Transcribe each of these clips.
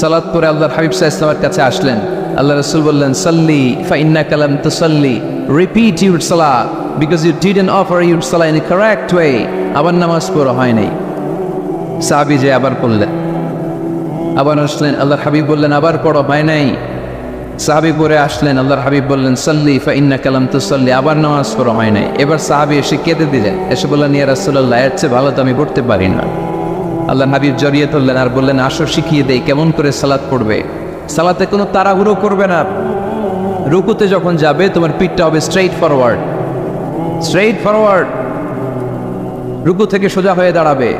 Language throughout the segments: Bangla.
সালাত পরে আল্লাহর হাবিব সাল্লাল্লাহু আলাইহি ওয়াসাল্লামের কাছে আসলেন। আল্লাহ রাসূল বললেন, সাল্লি ফা ইন্নাকা লাম তুসাল্লি, রিপিট ইউর সালাত because you didn't offer your সালাত ইন এ কারেক্ট ওয়ে। আবার নামাজ পড়া হয় নাই। সাহাবী যে আবার পড়লেন, আবার আসলেন, আল্লাহর হাবিব বললেন আবার পড়া হয় নাই। সাহাবী পরে আসলেন, আল্লাহর হাবিব বললেন সাল্লি ফা ইন্নাকা লাম তুসাল্লি, আবার নামাজ পড়া হয় নাই। এবার সাহাবী এসে কেঁদে দিলেন, এসে বললেন, ইয়া রাসূলুল্লাহ, এর চেয়ে ভালো তো আমি পড়তে পারি না। আল্লাহর হাবিব জড়িয়ে ধরলেন আর বললেন, আসো শিখিয়ে দেই কেমন করে সালাত পড়বে। সালাতে কোনো তাড়াহুড়ো করবে না। রুকুতে যখন যাবে তোমার পিঠটা হবে স্ট্রেইট ফরওয়ার্ড, স্ট্রেইট ফরওয়ার্ড। রুকু থেকে সোজা হয়ে দাঁড়াবে,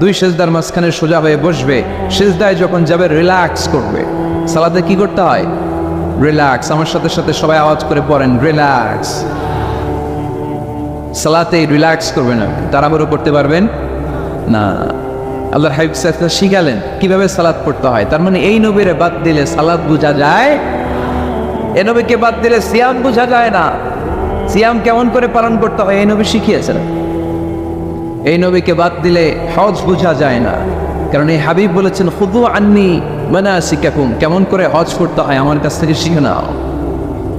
দুই সেজদার মাঝখানে সোজা হয়ে বসবে। সেজদায় যখন যাবে রিল্যাক্স করবে। সালাতে কি করতে হয়? রিল্যাক্স। আমার সাথে সাথে সবাই আওয়াজ করে পড়েন, রিল্যাক্স। সালাতে রিল্যাক্স করবেন, তাড়াহুড়ো করতে পারবেন না। আল্লাহর হাবিব সাল্লাল্লাহু আলাইহি ওয়াসাল্লাম শিখালেন কিভাবে সালাত পড়তে হয়। তার মানে এই নবীরে বাদ দিলে সালাত বোঝা যায়, এই নবীকে বাদ দিলে সিয়াম বোঝা যায় না। সিয়াম কেমন করে পালন করতে হয় এই নবী শিখিয়েছেন। এই নবীকে বাদ দিলে হজ বোঝা যায় না, কারণ এই হাবিব বলেছেন, খুযু আন্নী মানাসিকাকুম, কেমন করে হজ করতে হয় আমার কাছ থেকে শিখে নাও।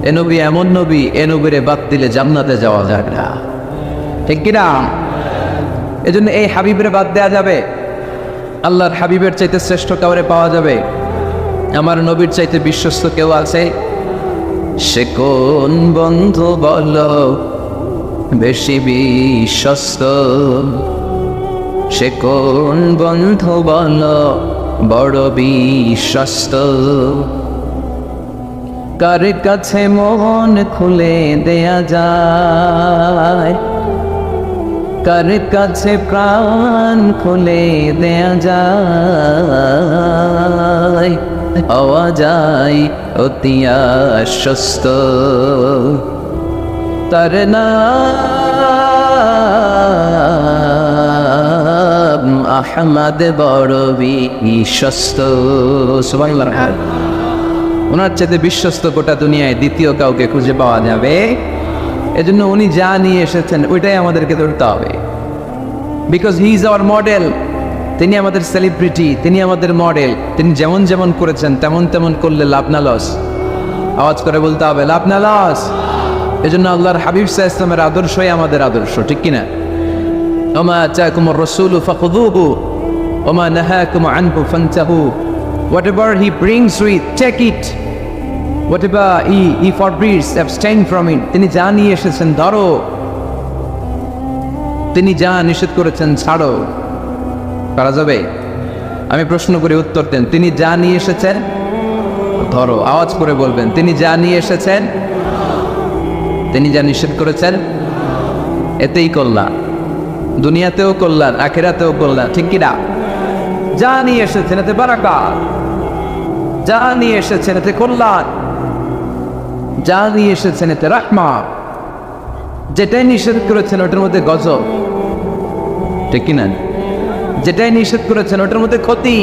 এ নবী এমন নবী, এ নবীরে বাদ দিলে জান্নাতে যাওয়া যায় না, ঠিক কিনা? এজন্য এই হাবিবের বাদ দেয়া যাবে? আল্লাহর হাবিবের চাইতে শ্রেষ্ঠ কাউরে পাওয়া যাবে? আমার নবীর চাইতে বিশ্বস্ত কেউ আছে? সে কোন বন্ধু বলো বেশি বিশ্বস্ত? সে কোন বন্ধু বলো বড় বিশ্বস্ত? কার কাছে মন খুলে দেয়া যায়, কার কাছে প্রাণ খুলে দেয়া যায়, পাওয়া যায় অতি আশ্বস্ত। তার নাম আহমদ বড় বিশ্বস্ত। সুবহানাল্লাহ। ওনার চাইতে বিশ্বস্ত গোটা দুনিয়ায় দ্বিতীয় কাউকে খুঁজে পাওয়া যাবে? এজন্য উনি যা নিয়ে এসেছেন ওইটাই আমাদেরকে ধরতে হবে, because he is our model. তিনি আমাদের সেলিব্রিটি, তিনি আমাদের মডেল। তিনি যেমন যেমন করেছেন তেমন তেমন করলে লাভ না লস? আওয়াজ করে বলতে হবে, লাভ না লস? এজন্য আল্লাহর হাবিব সাল্লাল্লাহু আলাইহি ওয়াসাল্লামের আদর্শই আমাদের আদর্শ, ঠিক কিনা? ওমা আতাকুমুর রাসূলু ফাখুযুহু ওমা নাহাকুম আনহু ফান্তাহু। Whatever he brings with, take it. Whatever he forbids, abstain from it. তিনি যা নিয়ে এসেছেন ধরো, তিনি যা নিষেধ করেছেন ছাড়ো। করা যাবে? আমি প্রশ্ন করে উত্তর দেন। তিনি যা নিয়ে এসেছেন ধরো। আওয়াজ করে বলবেন, তিনি যা নিয়ে এসেছেন, তিনি যা নিষেধ করেছেন, এতেই কল্যাণ। দুনিয়াতেও কল্যাণ, আখিরাতেও কল্যাণ, ঠিক কিনা? যা নিয়ে এসেছেন এতে বারাকাত, যা নিয়ে এসেছেন এতে কল্যাণ, যা নিয়ে এসেছেন এতে রাহমাত। যেটাই নিষেধ করেছেন ওটার মধ্যে গজব, ঠিক কিনা? যেটাই নিষেধ করেছেন ওটার মধ্যে ক্ষতি,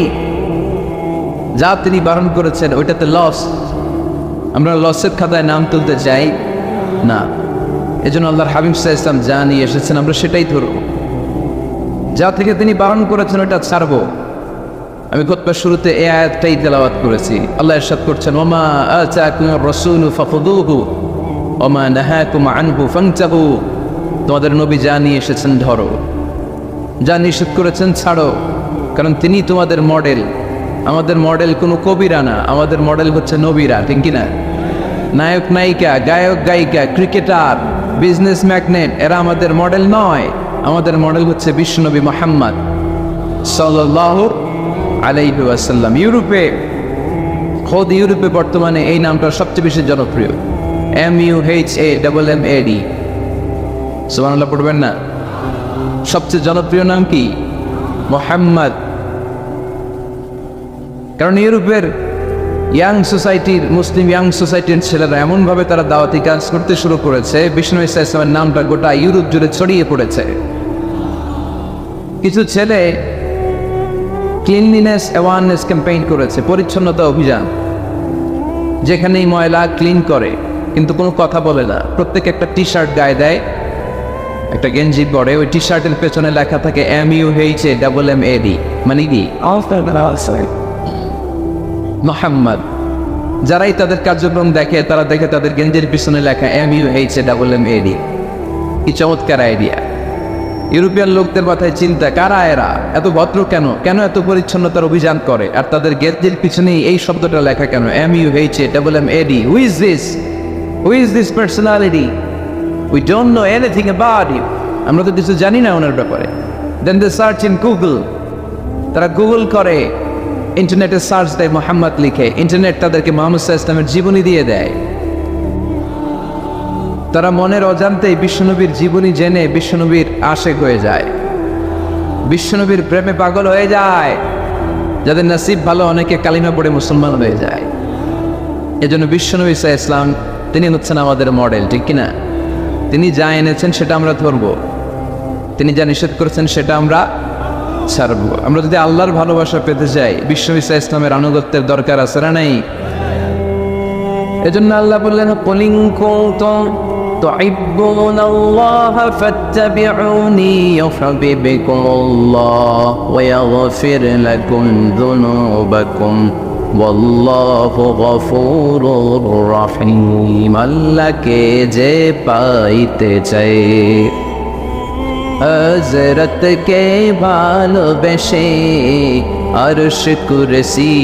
যা তিনি বারণ করেছেন ওইটাতে লস। আমরা লসের খাতায় নাম তুলতে চাই না। এজন্য আল্লাহর হাবিব সাল্লাল্লাহু আলাইহি ওয়াসাল্লাম যা নিয়ে এসেছেন আমরা সেটাই ধরব, যা থেকে তিনি বারণ করেছেন ওটা ছাড়বো। আমি খুতবার শুরুতে এই আয়াতটাই তেলাওয়াত করেছি। আল্লাহ ইরশাদ করছেন, ওমা আতাকুমুর রাসূলু ফাখুযুহু ওমা নাহাকুম আনহু ফান্তাহু। তোমাদের নবী যা নিয়ে এসেছেন ধরো, যা নিষেধ করেছেন ছাড়ো, কারণ তিনি তোমাদের মডেল। আমাদের মডেল কোনো কবিরা না, আমাদের মডেল হচ্ছে নবীরা, ঠিক কিনা? নায়ক নায়িকা, গায়ক গায়িকা, ক্রিকেটার, বিজনেস ম্যাগনেট, এরা আমাদের মডেল নয়। আমাদের মডেল হচ্ছে বিশ্বনবী মুহাম্মদ সাল্লাল্লাহু আলাইহি ওয়াসাল্লাম। ইউরোপে, খোদ ইউরোপে বর্তমানে এই নামটা সবচেয়ে বেশি জনপ্রিয়, MUHAMMAD। সুবহানাল্লাহ পড়বেন না? সবচেয়ে জনপ্রিয় নাম কি? মুহাম্মদ। কারণ ইউরোপের ইয়াং সোসাইটির, মুসলিম ইয়াং সোসাইটির ছেলেরা এমনভাবে তারা দাওয়াতি কাজ করতে শুরু করেছে, বিষ্ণু ঈসা ইসলামের নামটা গোটা ইউরোপ জুড়ে ছড়িয়ে পড়েছে। কিছু ছেলে ক্লিনলিনেস অ্যাওয়ারনেস ক্যাম্পেইন করেছে, পরিচ্ছন্নতা অভিযান, যেখানেই ময়লা ক্লিন করে কিন্তু কোনো কথা বলে না। প্রত্যেক একটা টি শার্ট গায়ে দেয়, একটা গেঞ্জি পরে, ওই টি শার্টের পেছনে লেখা থাকে MUHAMMAD, মানে কি মোহাম্মদ। যারাই তাদের কার্যক্রম দেখে তারা দেখে তাদের গেঞ্জের পিছনে লেখা MUHAMMAD। কি চমৎকার আইডিয়া! ইউরোপিয়ান লোকদের মাথায় চিন্তা, কারা এরা, এত ভদ্র কেন, কেন এত পরিচ্ছন্নতার অভিযান করে, আর তাদের গেঞ্জের পিছনেই এই শব্দটা লেখা কেন, MUHAMMAD। Who is this personality? We don't know anything about you. আমরা তো কিছু জানি না ওনার ব্যাপারে। Then they search in Google. তারা গুগল করে, ইন্টারনেটে সার্চ দেয় মোহাম্মদ লিখে, ইন্টারনেট তাদেরকে মুহাম্মদ সাল্লাল্লাহু আলাইহি ওয়াসাল্লামের জীবনী দিয়ে দেয়। তারা মনের অজান্তেই বিশ্বনবীর জীবনী জেনে বিশ্বনবীর আশেক হয়ে যায়, বিশ্বনবীর প্রেমে পাগল হয়ে যায়। যাদের নসিব ভালো, অনেকে কালিমা পড়ে মুসলমান হয়ে যায়। এজন্য বিশ্বনবী সাল্লাল্লাহু আলাইহি ওয়াসাল্লাম তিনি হচ্ছেন আমাদের মডেল, ঠিক কিনা? তিনি যা এনেছেন সেটা আমরা ধরবো, তিনি যা নিষেধ করেছেন সেটা আমরা ছাড়বো। আমরা যদি আল্লাহর ভালোবাসা পেতে চাই, বিশ্বনবী সাল্লাল্লাহু আলাইহি ওয়াসাল্লামের আনুগত্যের দরকার আছে না নাই? এজন্য আল্লাহ বললেন, কুল ইন কুনতুম তুহিব্বুনাল্লাহা ফাত্তাবিউনি ইউহিব্বুকুমুল্লাহ ওয়া ইয়াগফির লাকুম যুনুবাকুম ওয়াল্লাহু গফুরুর রহিম। আল্লাহকে যে পাইতে চায়, হযরতকে ভালোবেসে আরশ কুরসি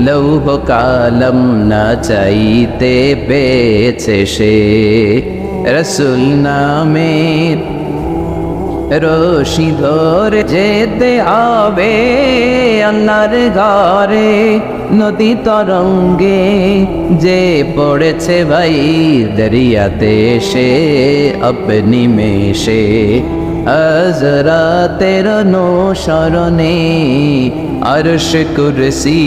লৌহ কালম না চাইতে পেয়েছে সে। রাসূল নামের রশি ধরে যেতে হবে আল্লাহর ঘরে। নদী তরঙ্গে যে পড়েছে ভাই দরিয়াতে সে আপনি মেশে। হযরতের অনুসরণে আরশ কুরসি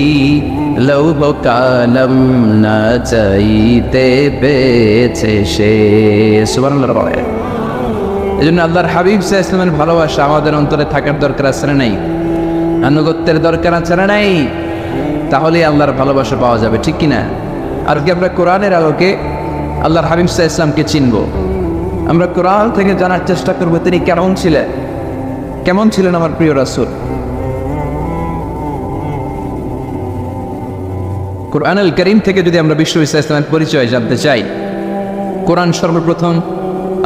লৌহ কালম না চাইতে পেয়েছে সে। সুবহানাল্লাহ। এজন্য আল্লাহর হাবিব সাল্লাল্লাহু আলাইহি ওয়াসাল্লামের ভালোবাসা আমাদের অন্তরে থাকার দরকার আছে না নাই? আনুগত্যের দরকার আছে না নাই? তাহলে আল্লাহর ভালোবাসা পাওয়া যাবে, ঠিক কিনা? আর কি আমরা কোরআনের আলোকে আল্লাহর হাবিব সাল্লাল্লাহু আলাইহি ওয়াসাল্লামকে চিনব। আমরা কোরআন থেকে জানার চেষ্টা করব তিনি কেমন ছিলেন, কেমন ছিলেন আমার প্রিয় রাসূল। কোরআনুল কারীম থেকে যদি আমরা বিশ্বনবী সাল্লাল্লাহু আলাইহি ওয়াসাল্লামের পরিচয় জানতে চাই, কোরআন সর্বপ্রথম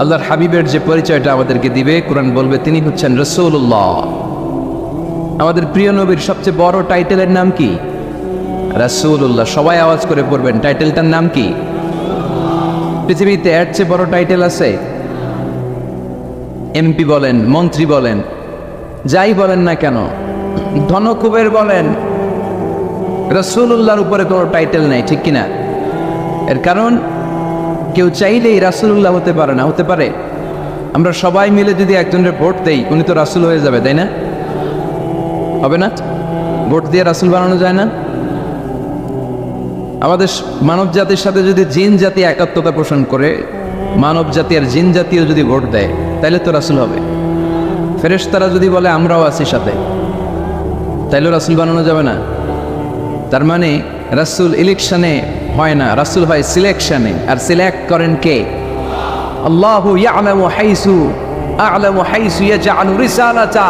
আল্লাহর হাবিবের যে পরিচয়টা আমাদেরকে দিবে, কোরআন বলবে তিনি হচ্ছেন রাসূলুল্লাহ। আমাদের প্রিয় নবীর সবচেয়ে বড় টাইটেলের নাম কি? রাসূলুল্লাহ। সবাই আওয়াজ করে পড়বেন, টাইটেলটার নাম কি? পৃথিবীতে এর চেয়ে বড় টাইটেল আছে? এমপি বলেন, মন্ত্রী বলেন, যাই বলেন না কেন, ধনকুবের বলেন, রাসূলুল্লাহর উপরে কোনো টাইটেল নাই, ঠিক কিনা? এর কারণ কেউ চাইলেই রাসূলুল্লাহ হতে পারে না। হতে পারে? আমরা সবাই মিলে যদি একজনের ভোট দেই, উনি তো রাসূল হয়ে যাবে, তাই না? হবে না? ভোট দিয়ে রাসূল বানানো যায় না? আমাদের মানব জাতির সাথে যদি জিন জাতি একাত্মতা পোষণ করে, মানব জাতি আর জিন জাতিও যদি ভোট দেয়, তাইলে তো রাসূল হবে। ফেরেশতারা যদি বলে আমরাও আছি সাথে, তাইলেও রাসূল বানানো যাবে না। তার মানে রাসূল ইলেকশনে হয় না, রাসূল হয় সিলেকশনে। আর সিলেক্ট করেন কে? আল্লাহু ইয়ালামু হাইসু আ'লামু হাইসু ইয়াজআলু রিসালাতা।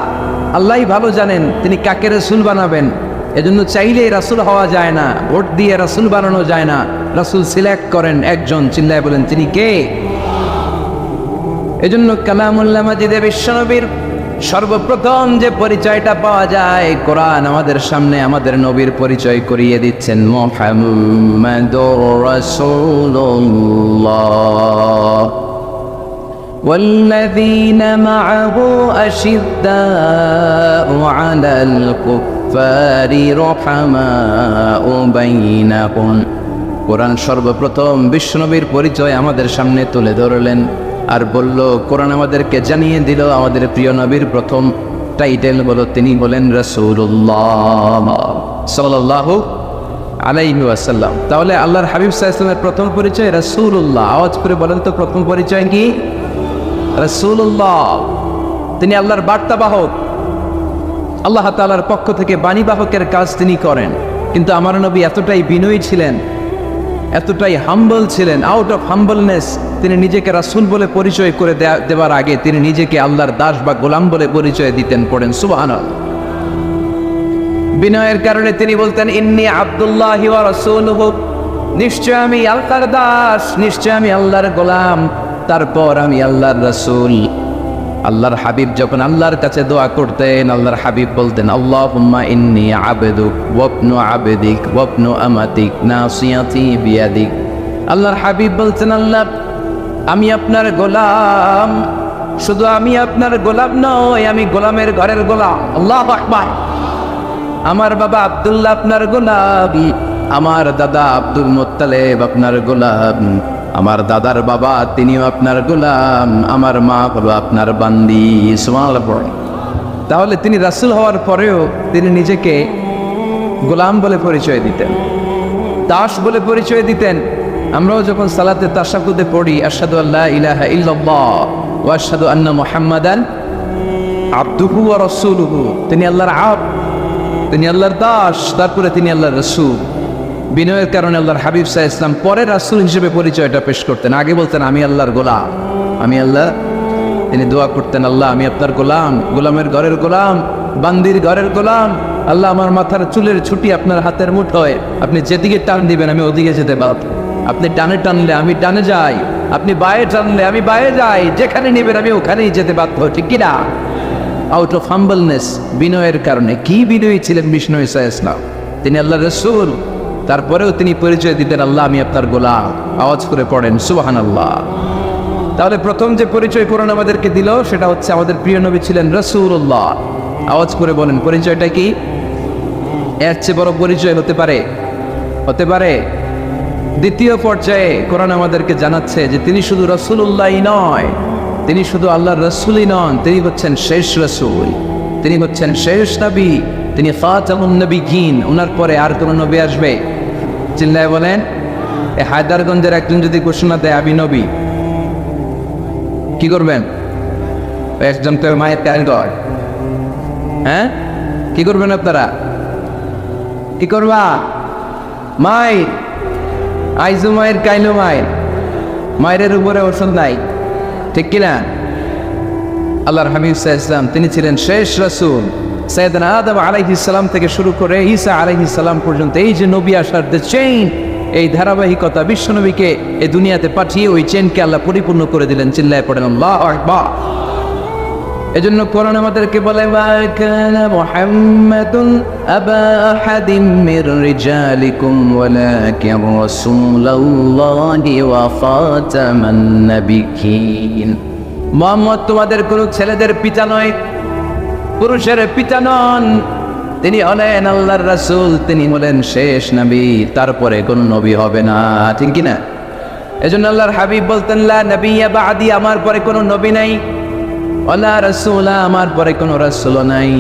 আল্লাহই ভালো জানেন তিনি কাকে রাসূল বানাবেন। এজন্য চাইলেই রাসূল হওয়া যায় না, ভোট দিয়ে রাসূল বানানো যায় না। রাসূল সিলেক্ট করেন একজন, চিল্লায় বলেন তিনি কে? এজন্য কালামুল্লাহ মাজিদে বিশ্বনবীর সর্বপ্রথম যে পরিচয়টা পাওয়া যায়, কোরআন আমাদের সামনে আমাদের নবীর পরিচয় করিয়ে দিচ্ছেন, মুহাম্মাদুর রাসূলুল্লাহ والذين معه أشداء على الكفار رحماء بينهم। কোরআন সর্বপ্রথম বিশ্বনবীর পরিচয় আমাদের সামনে তুলে ধরলেন আর বলল, কোরআন আমাদেরকে জানিয়ে দিল আমাদের প্রিয় নবীর প্রথম টাইটেল হলো তিনি হলেন রাসূলুল্লাহ সাল্লাল্লাহু আলাইহি ওয়াসাল্লাম। তাহলে আল্লাহর হাবিব সাল্লাল্লাহু আলাইহি ওয়াসাল্লামের প্রথম পরিচয় রাসূলুল্লাহ। আওয়াজ করে বলেন তো, প্রথম পরিচয় কি? রাসূলুল্লাহ। তিনি আল্লাহর বার্তাবাহক, আল্লাহ তাআলার পক্ষ থেকে বাণীবাহকের কাজ তিনি করেন। কিন্তু আমার নবী এতটাই বিনয়ী ছিলেন, এতটাই হাম্বল ছিলেন, আউট অফ হাম্বলনেস তিনি নিজেকে রাসূল বলে পরিচয় করে দেওয়ার আগে তিনি নিজেকে আল্লাহর দাস বা গোলাম বলে পরিচয় দিতেন। পড়েন সুবহানাল্লাহ। বিনয়ের কারণে তিনি বলতেন ইন্নী আব্দুল্লাহি ওয়া রাসূলুহু, নিশ্চয় আমি আল্লাহর দাস, নিশ্চয় আমি আল্লাহর গোলাম, তারপর আমি আল্লাহর রাসূল। আল্লাহর হাবিব যখন আল্লাহর কাছে দোয়া করতেন, আল্লাহর হাবিব বলতেন আল্লাহুম্মা ইন্নী আবদুক ওয়া ইবনু আবদিক ওয়া ইবনু আমাতিক নাসিয়াতি বিয়াদিক। আল্লাহর হাবিব বলতেন আল্লাহ আমি আপনার গোলাম, শুধু আমি আপনার গোলাম নয়, আমি গোলামের ঘরের গোলাম। আল্লাহু আকবার। আমার বাবা আব্দুল্লাহ আপনার গোলাম, আমার দাদা আব্দুল মুত্তালিব আপনার গোলাম, আমার দাদার বাবা তিনিও আপনার গোলাম, আমার মা হলো আপনার বান্দি। সুবহানাল্লাহ। তাহলে তিনি রাসূল হওয়ার পরেও তিনি নিজেকে গোলাম বলে পরিচয় দিতেন, দাস বলে পরিচয় দিতেন। আমরাও যখন সালাতে তাশাহুদে পড়ি আশহাদু আল্লা ইলাহা ইল্লাল্লাহ ওয়া আশহাদু আন্না মুহাম্মাদান আবদুহু ওয়া রাসূলুহু, তিনি আল্লাহর আবদ, তিনি আল্লাহর দাস, তারপরে তিনি আল্লাহর রাসূল। বিনয়ের কারণে আল্লাহর হাবিব সাল্লাল্লাহু আলাইহি ওয়াসাল্লাম পরে রাসূল হিসেবে পরিচয়টা পেশ করতেন, আগে বলতেন আমি আল্লাহর গোলাম, আমি আল্লাহ। তিনি দোয়া করতেন আল্লাহ আমি আপনার গোলাম, গোলামের ঘরের গোলাম, বান্দির ঘরের গোলাম। আল্লাহ আমার মাথার চুলের ছুটি আপনার হাতের মুঠোয়, আপনি যেদিকে টান দিবেন আমি ওদিকে যেতে পারব। আপনি ডানে টানলে আমি ডানে যাই, আপনি বায়ে টানলে আমি বায়ে যাই, যেখানে নেবেন আমি ওখানেই যেতে বাধ্য, ঠিক কিনা? আউট অফ হাম্বলনেস, বিনয়ের কারণে। কি বিনয়ী ছিলেন বিষ্ণু ঈসা ইসলাম, তিনি আল্লাহর রাসূল, তারপরেও তিনি পরিচয় দিতেন আল্লাহ আমি আপনার গোলাম। আওয়াজ করে পড়েন সুবহানাল্লাহ। তাহলে প্রথম যে পরিচয় কোরআন আমাদেরকে দিল সেটা হচ্ছে আমাদের প্রিয় নবী ছিলেন রাসূলুল্লাহ। আওয়াজ করে বলেন পরিচয়টা কি? এর চেয়ে বড় পরিচয় হতে পারে? হতে পারে? দ্বিতীয় পর্যায়ে কোরআন আমাদেরকে জানাচ্ছে যে তিনি শুধু রাসূলুল্লাহই নয়, তিনি শুধু আল্লাহর রাসূলই নন, তিনি হচ্ছেন শেষ রাসূল, তিনি হচ্ছেন শেষ নবী, তিনি খাতামুন নবিয়্যিন। ওনার পরে আর কোন নবী আসবে? চিল্লায় বলেন। এই হায়দারগঞ্জের একজন যদি ঘোষণা দেয় আমি নবী, কি করবেন? একজন তো মায়ের কারিগর, হ্যাঁ কি করবেন আপনারা? কি করবা? মায়ের আইজু মায়ের কাইলো মায়ের, মায়ের উপরে ওষুধ নাই, ঠিক কিনা? আল্লাহর হাবিব সাল্লাল্লাহু আলাইহি ওয়াসাল্লাম তিনি ছিলেন শেষ রাসূল। সাইয়েদনা আদম আলাইহিস সালাম থেকে শুরু করে ঈসা আলাইহিস সালাম পর্যন্ত এই যে নবী আসার দ্য চেইন, এই ধারাবাহিকতা, বিশ্বনবীকে এই দুনিয়াতে পাঠিয়ে ওই চেইনকে আল্লাহ পরিপূর্ণ করে দিলেন। চিল্লায় পড়েন আল্লাহু আকবার। এজন্য কোরআন আমাদেরকে বলে মা কানা মুহাম্মাদুন আবা আহাদিম মির রিজালিকুম ওয়ালাকিন রাসূলুল্লাহি ওয়া খাতামান নাবিয়্যিন। মুহাম্মদ তোমাদের কোনো ছেলেদের পিতা নয়, পুরুষের পিতা নন, তিনি হলেন আল্লাহর রাসূল, তিনি হলেন শেষ নবী, তারপরে কোন নবী হবে না, ঠিক কি না? এজন্য আল্লাহর হাবিব বলতেন লা নবিয়্যা বা'দি, আমার পরে কোনো নবী নাই, ওয়ালা রাসূলা, আমার পরে কোনো রাসূল নাই।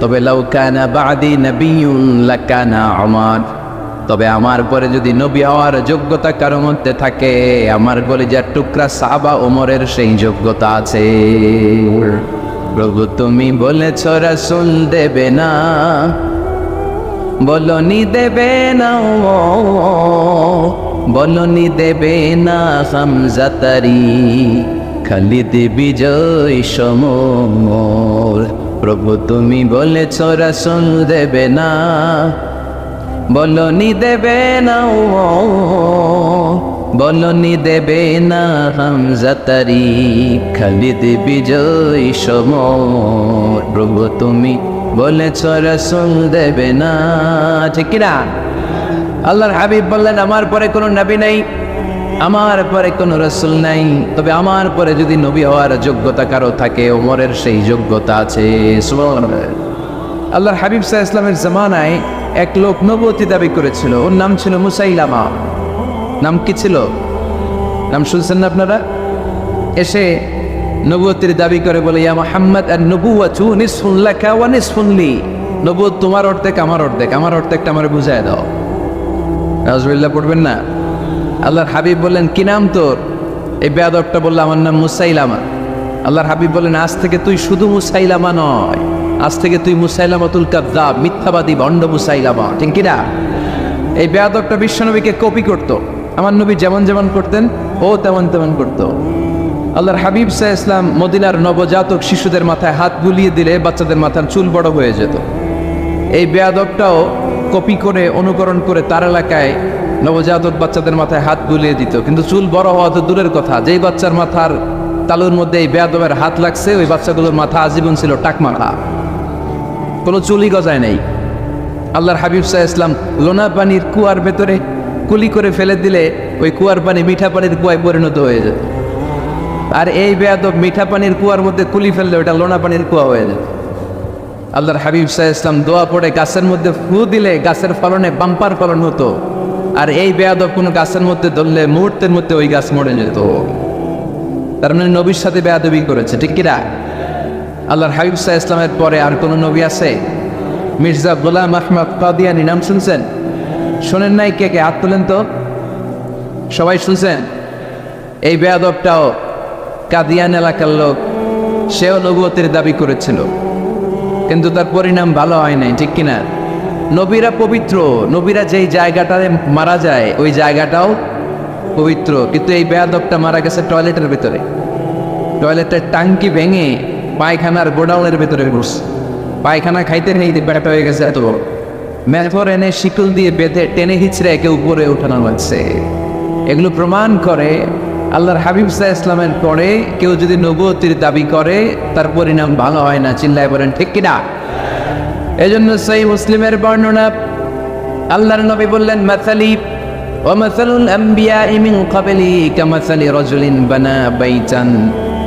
তবে লাউ কানা বা'দি নাবিয়্যুন লাকানা উমর, তবে আমার পরে যদি নবী হওয়ার যোগ্যতা কারো মধ্যে থাকে, আমার কলিজার টুকরা সাহাবা ওমরের সেই যোগ্যতা আছে। প্রভু তুমি বলেছ রাসূল দেবে না, বলনি দেবে না, বলনি দেবে না হামজা তারি খালিদ বিজয় সমর। প্রভু তুমি বলেছ রাসূল দেবে না, বলনি দেবে না, বলনি দেবে না হামজা তারি খালিদ বিজয় সমর। প্রভু তুমি বলেছ রাসূল দেবে না, ঠিক কিনা? আল্লাহর হাবিব বললেন আমার পরে কোনো নবী নাই, আমার পরে কোনো রাসূল নাই, তবে আমার পরে যদি নবী হওয়ার যোগ্যতা কারো থাকে, ওমরের সেই যোগ্যতা আছে। সুবহানাল্লাহ। আল্লাহর হাবিব সাল্লাল্লাহু আলাইহি ওয়াসাল্লামের জামানায় এক লোক নবুয়তি দাবি করেছিল, ওর নাম ছিল মুসাইলামা। নাম কি ছিল? নাম শুনছেন না আপনারা? এসে নবুয়তির দাবি করে বলে ইয়া মুহাম্মদ আন-নবুওয়াতু নিসফুন লাকা ওয়া নিসফুন লি, নবুয়ত তোমার অর্ধেক আমার অর্ধেক, আমার অর্ধেকটা আমারে বুঝায় দাও। নাউজুবিল্লাহ পড়বেন না? আল্লাহর হাবিব বললেন কি নাম তোর? এই বেয়াদবটা বলল আমার নাম মুসাইলামা। আল্লাহর হাবিব বললেন আজ থেকে তুই শুধু মুসাইলামা নয়, আজ থেকে তুই মুসাইলামাতুল কাযযাব, মিথ্যাবাদী ভণ্ড মুসাইলামা, ঠিক কি না? এই বেয়াদবটা বিশ্বনবীকে কপি করত, আমার নবী যেমন যেমন করতেন ও তেমন তেমন করত। আল্লাহর হাবিব সাল্লাল্লাহু আলাইহি ওয়াসাল্লাম মদিনার নবজাতক শিশুদের মাথায় হাত বুলিয়ে দিলে বাচ্চাদের মাথার চুল বড় হয়ে যেত। এই বেয়াদবটাও কপি করে অনুকরণ করে তার এলাকায় নবজাতক বাচ্চাদের মাথায় হাত বুলিয়ে দিত, কিন্তু চুল বড় হওয়া তো দূরের কথা, যেই বাচ্চার মাথার তালুর মধ্যে এই বেয়াদবের হাত লাগছে ওই বাচ্চাগুলোর মাথা আজীবন ছিল টাকমাথা, কোনো চুলই গজায় নেই। আল্লাহর হাবিব সাল্লাল্লাহু আলাইহি ওয়াসাল্লাম লোনা পানির কুয়ার ভেতরে কুলি করে ফেলে দিলে ওই কুয়ার পানি মিঠা পানির কুয়ায় পরিণত হয়ে যেত, আর এই বেয়াদব মিঠা পানির কুয়ার মধ্যে কুলি ফেললে ওটা লোনা পানির কুয়া হয়ে যেত। আল্লাহর হাবিব সাল্লাল্লাহু আলাইহি ওয়াসাল্লাম দোয়া পড়ে গাছের মধ্যে ফু দিলে গাছের ফলনে বাম্পার ফলন হতো, আর এই বেয়াদব কোনো গাছের মধ্যে ধরলে মুহূর্তের মধ্যে ওই গাছ মরে যেত। তার মানে নবীর সাথে বেয়াদবি করেছে, ঠিক কিনা? আল্লাহর হাবিব সাল্লাল্লাহু আলাইহি ওয়াসাল্লামের পরে আর কোনো নবী আছে? মির্জা গোলাম আহমদ কাদিয়ানী নাম শুনছেন? শোনেন নাই? কে কে হাত তোলেন তো, সবাই শুনছেন? এই বেয়াদবটাও কাদিয়ান এলাকার লোক, সেও নবুয়তের দাবি করেছিল, কিন্তু তার পরিণাম ভালো হয় নাই, ঠিক কিনা? নবীরা পবিত্র, নবীরা যেই জায়গাটায় মারা যায় ওই জায়গাটাও পবিত্র, কিন্তু এই বেয়াদবটা মারা গেছে টয়লেটের ভিতরে, টয়লেটের টাঙ্কি ভেঙে পায়খানার গোডাউনের ভিতরে ঘুরছে, পায়খানা খাইতে নেই ব্যাটা হয়ে গেছে এত বড়, মেথর এনে শিকল দিয়ে বেঁধে টেনে হিচড়ে একে উপরে উঠানো হচ্ছে। এগুলো প্রমাণ করে আল্লাহর হাবিব সাল্লাল্লাহু আলাইহি ওয়াসাল্লামের পরে কেউ যদি নবুয়তির দাবি করে তার পরিণাম ভালো হয় না, চিল্লায় বলেন ঠিক কিনা? এজন্য সহিহ মুসলিমের বর্ণনা, আল্লাহর নবী বললেন মাসালি ওয়া মাসালুল আমবিয়াই মিন ক্বাবলি কামাসালি রাজুলিন বানা বাইতান,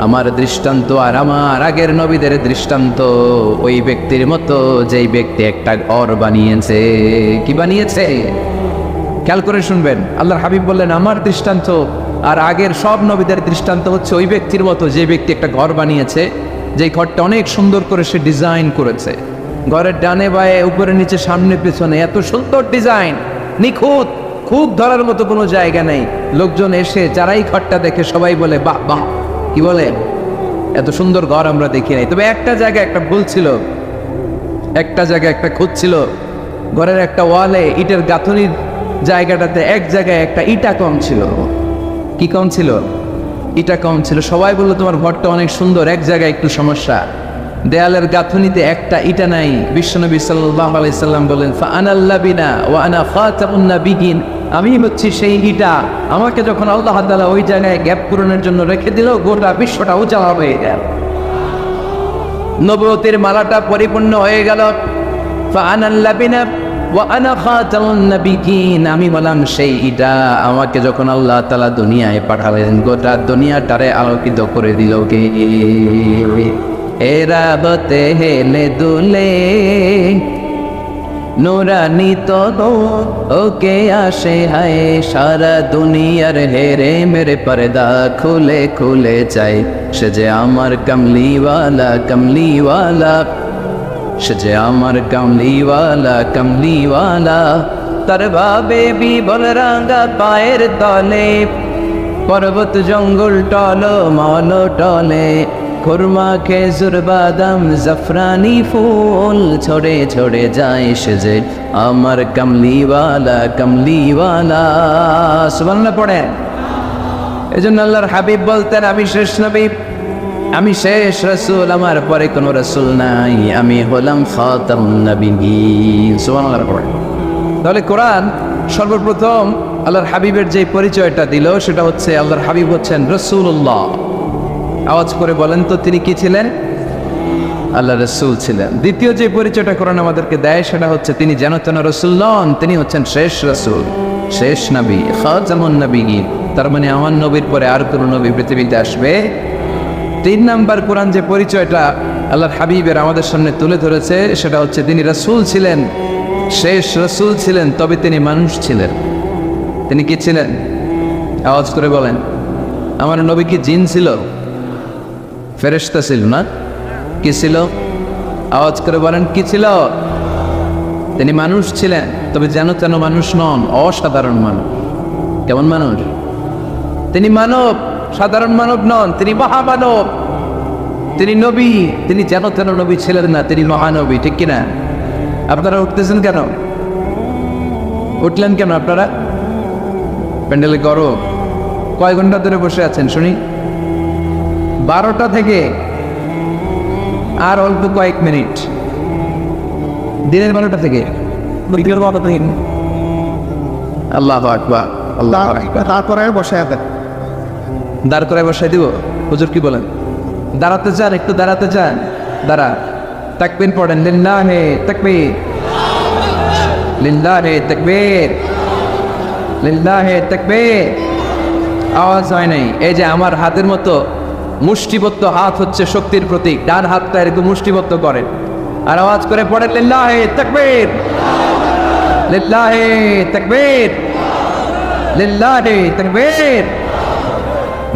আমার দৃষ্টান্ত আর আমার আগের নবীদের দৃষ্টান্ত ওই ব্যক্তির মতো যেই ব্যক্তি একটা ঘর বানিয়েছে। কি বানিয়েছে? খেয়াল করে শুনবেন, আল্লাহর হাবিব বললেন আমার দৃষ্টান্ত আর আগের সব নবীদের দৃষ্টান্ত হচ্ছে ওই ব্যক্তির মতো যে ব্যক্তি একটা ঘর বানিয়েছে, যেই ঘরটা অনেক সুন্দর করে সে ডিজাইন করেছে, ঘরের ডানে বায়ে উপরে নিচে সামনে পেছনে এত সুন্দর ডিজাইন, নিখুঁত, খুব ধরার মতো কোনো জায়গা নেই। লোকজন এসে যারাই ঘরটা দেখে সবাই বলে বাহ বাহ, কি বলে, এত সুন্দর ঘর আমরা দেখি নাই। তবে একটা জায়গায় একটা ভুল ছিল, একটা জায়গায় একটা খুঁত ছিল, ঘরের একটা ওয়ালে ইটের গাঁথনির জায়গাটাতে এক জায়গায় একটা ইটা কম ছিল। কি কম ছিল? ইটা কম ছিল। সবাই বললো তোমার ঘরটা অনেক সুন্দর, এক জায়গায় একটু সমস্যা, দেয়ালের গাঁথনিতে একটা ইটা নাই। বিশ্বনবী সাল্লাল্লাহু আলাইহি সাল্লাম বলেন ফাআনাল লাবিনা ওয়া আনা খাতামুন নাবিয়িন, আমি হচ্ছি সেই ইটা, আমাকে যখন আল্লাহ তাআলা ওই জায়গায় গ্যাপ পূরণের জন্য রেখে দিল গোটা বিশ্বটা উজাড় হয়ে গেল, নবুয়তের মালাটা পরিপূর্ণ হয়ে গেল। ফাআনাল লাবিনা ওয়া আনা খাতামুন নাবিয়িন, আমি বললাম সেই ইটা, আমাকে যখন আল্লাহ তাআলা দুনিয়ায় পাঠালেন গোটা দুনিয়াটারে আলোকিত করে দিল কে? এরা বতে হেলে দুলে নুরানি তো ওকে আসে হায়, সারা দুনিয়ার হেরে মেরে পর্দা খুলে খুলে চাই, সে যে আমার কমলিওয়ালা কমলিওয়ালা, সে যে আমার কমলিওয়ালা কমলিওয়ালা। তার ভাবে বিবল রাঙা পায়ের তলে, পর্বত জঙ্গল টল মল টলে, খুরমা খেজুর বাদাম জাফরানি ফুল ছড়ে ছড়ে যায়, সে যে আমার কমলিওয়ালা কমলিওয়ালা। সুবহানাল্লাহ পড়েন। এজন্য আল্লাহর হাবিব বলতেন আমি শেষ নবী, আমি শেষ রাসূল, আমার পরে কোনো রাসূল নাই, আমি হলাম খাতামুন নাবিয়্যিন। সুবহানাল্লাহ পড়েন। তাহলে কোরআন সর্বপ্রথম আল্লাহর হাবিবের যে পরিচয়টা দিল সেটা হচ্ছে আল্লাহর হাবিব হচ্ছেন রাসূলুল্লাহ। আওয়াজ করে বলেন তো তিনি কি ছিলেন? আল্লাহ রাসূল ছিলেন। দ্বিতীয় যে পরিচয়টা কোরআন আমাদেরকে দেয় সেটা হচ্ছে তিনি যেন তেন রাসূল নন, তিনি হচ্ছেন শেষ রাসূল, শেষ নবী, খাতামুন নাবিয়্যিন। তার মানে আমার নবীর পরে আর কোনো নবী পৃথিবীতে আসবে। তিন নাম্বার কোরআন যে পরিচয়টা আল্লাহর হাবিবের আমাদের সামনে তুলে ধরেছে সেটা হচ্ছে তিনি রাসূল ছিলেন, শেষ রাসূল ছিলেন, তবে তিনি মানুষ ছিলেন। তিনি কি ছিলেন? আওয়াজ করে বলেন। আমার নবী কি জিন ছিল? ফেরেশতা ছিল না? কি ছিল? আওয়াজ করে বলেন কি ছিল? তিনি মানুষ ছিলেন, তবে যেন তেন মানুষ নন, অসাধারণ মানুষ। কেমন মানুষ? তিনি মানব, সাধারণ মানব নন, তিনি মহামানব, তিনি নবী। তিনি যেন তেন নবী ছিলেন না, তিনি মহানবী, ঠিক কিনা? আপনারা উঠতেছেন কেন? উঠলেন কেন আপনারা? প্যান্ডেলে গরম। কয় ঘন্টা ধরে বসে আছেন শুনি? 12টা থেকে আর অল্প কয়েক মিনিট। দিনের 12টা থেকে আল্লাহু আকবার, আল্লাহু আকবার। তারপরে বসে আছে দাঁড় করে বসাই দিব? হুজুর কি বলেন? দাঁড়াতে চান? একটু দাঁড়াতে চান? দাঁড়া। তাকবীর পড়েন, লিল্লাহে তাকবীর, লিল্লাহে তাকবীর, লিল্লাহে তাকবীর। আওয়াজ হয় নাই। এই যে আমার হাতের মতো মুষ্টিবদ্ধ হাত হচ্ছে শক্তির প্রতীক। ডান হাতটা এরকম মুষ্টিবদ্ধ করেন আর আওয়াজ করে পড়েন, লিল্লাহে তাকবীর, লিল্লাহে তাকবীর, লিল্লাহে তাকবীর।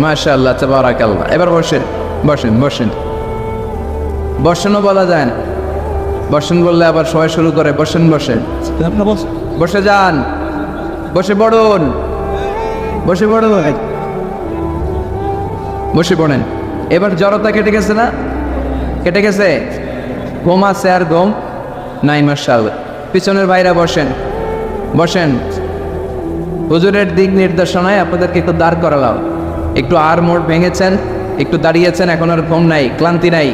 মাশাআল্লাহ, তাবারাকাল্লাহ। এবার বসেন, বসেন, বসেন। বসেনও বলা যায় না, বসেন বললে আবার সবাই শুরু করে বসেন, বসেন। বসে যান, বসে পড়ুন, বসে পড়ুন, বসে পড়েন। এবার জড়তা কেটে গেছে না? কেটে গেছে? ঘুম আছে আর ঘুম নাই? মাশাআল্লাহ। পিছনের ভাইরা বসেন, বসেন। হুজুরের দিক নির্দেশনায় আপনাদেরকে একটু দাঁড় করালাম। একটু আর মোড় ভেঙেছেন, একটু দাঁড়িয়েছেন, এখন আর ঘুম নাই, ক্লান্তি নাই।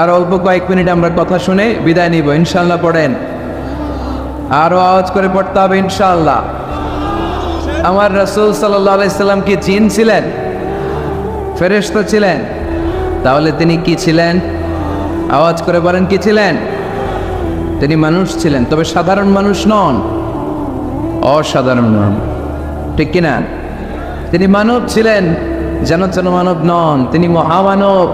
আর অল্প কয়েক মিনিট আমরা কথা শুনে বিদায় নিব, ইনশাআল্লাহ। পড়েন, আরো আওয়াজ করে পড়তে হবে, ইনশাআল্লাহ। আমার রাসূল সাল্লাল্লাহু আলাইহি সাল্লাম কি জিন ছিলেন? ফেরেশতা ছিলেন? তাহলে তিনি কি ছিলেন? আওয়াজ করে বলেন, কি ছিলেন? তিনি মানুষ ছিলেন, তবে সাধারণ মানুষ নন, অসাধারণ নন, ঠিক কিনা? তিনি মানব ছিলেন, যেন যেন মানব নন, তিনি মহামানব।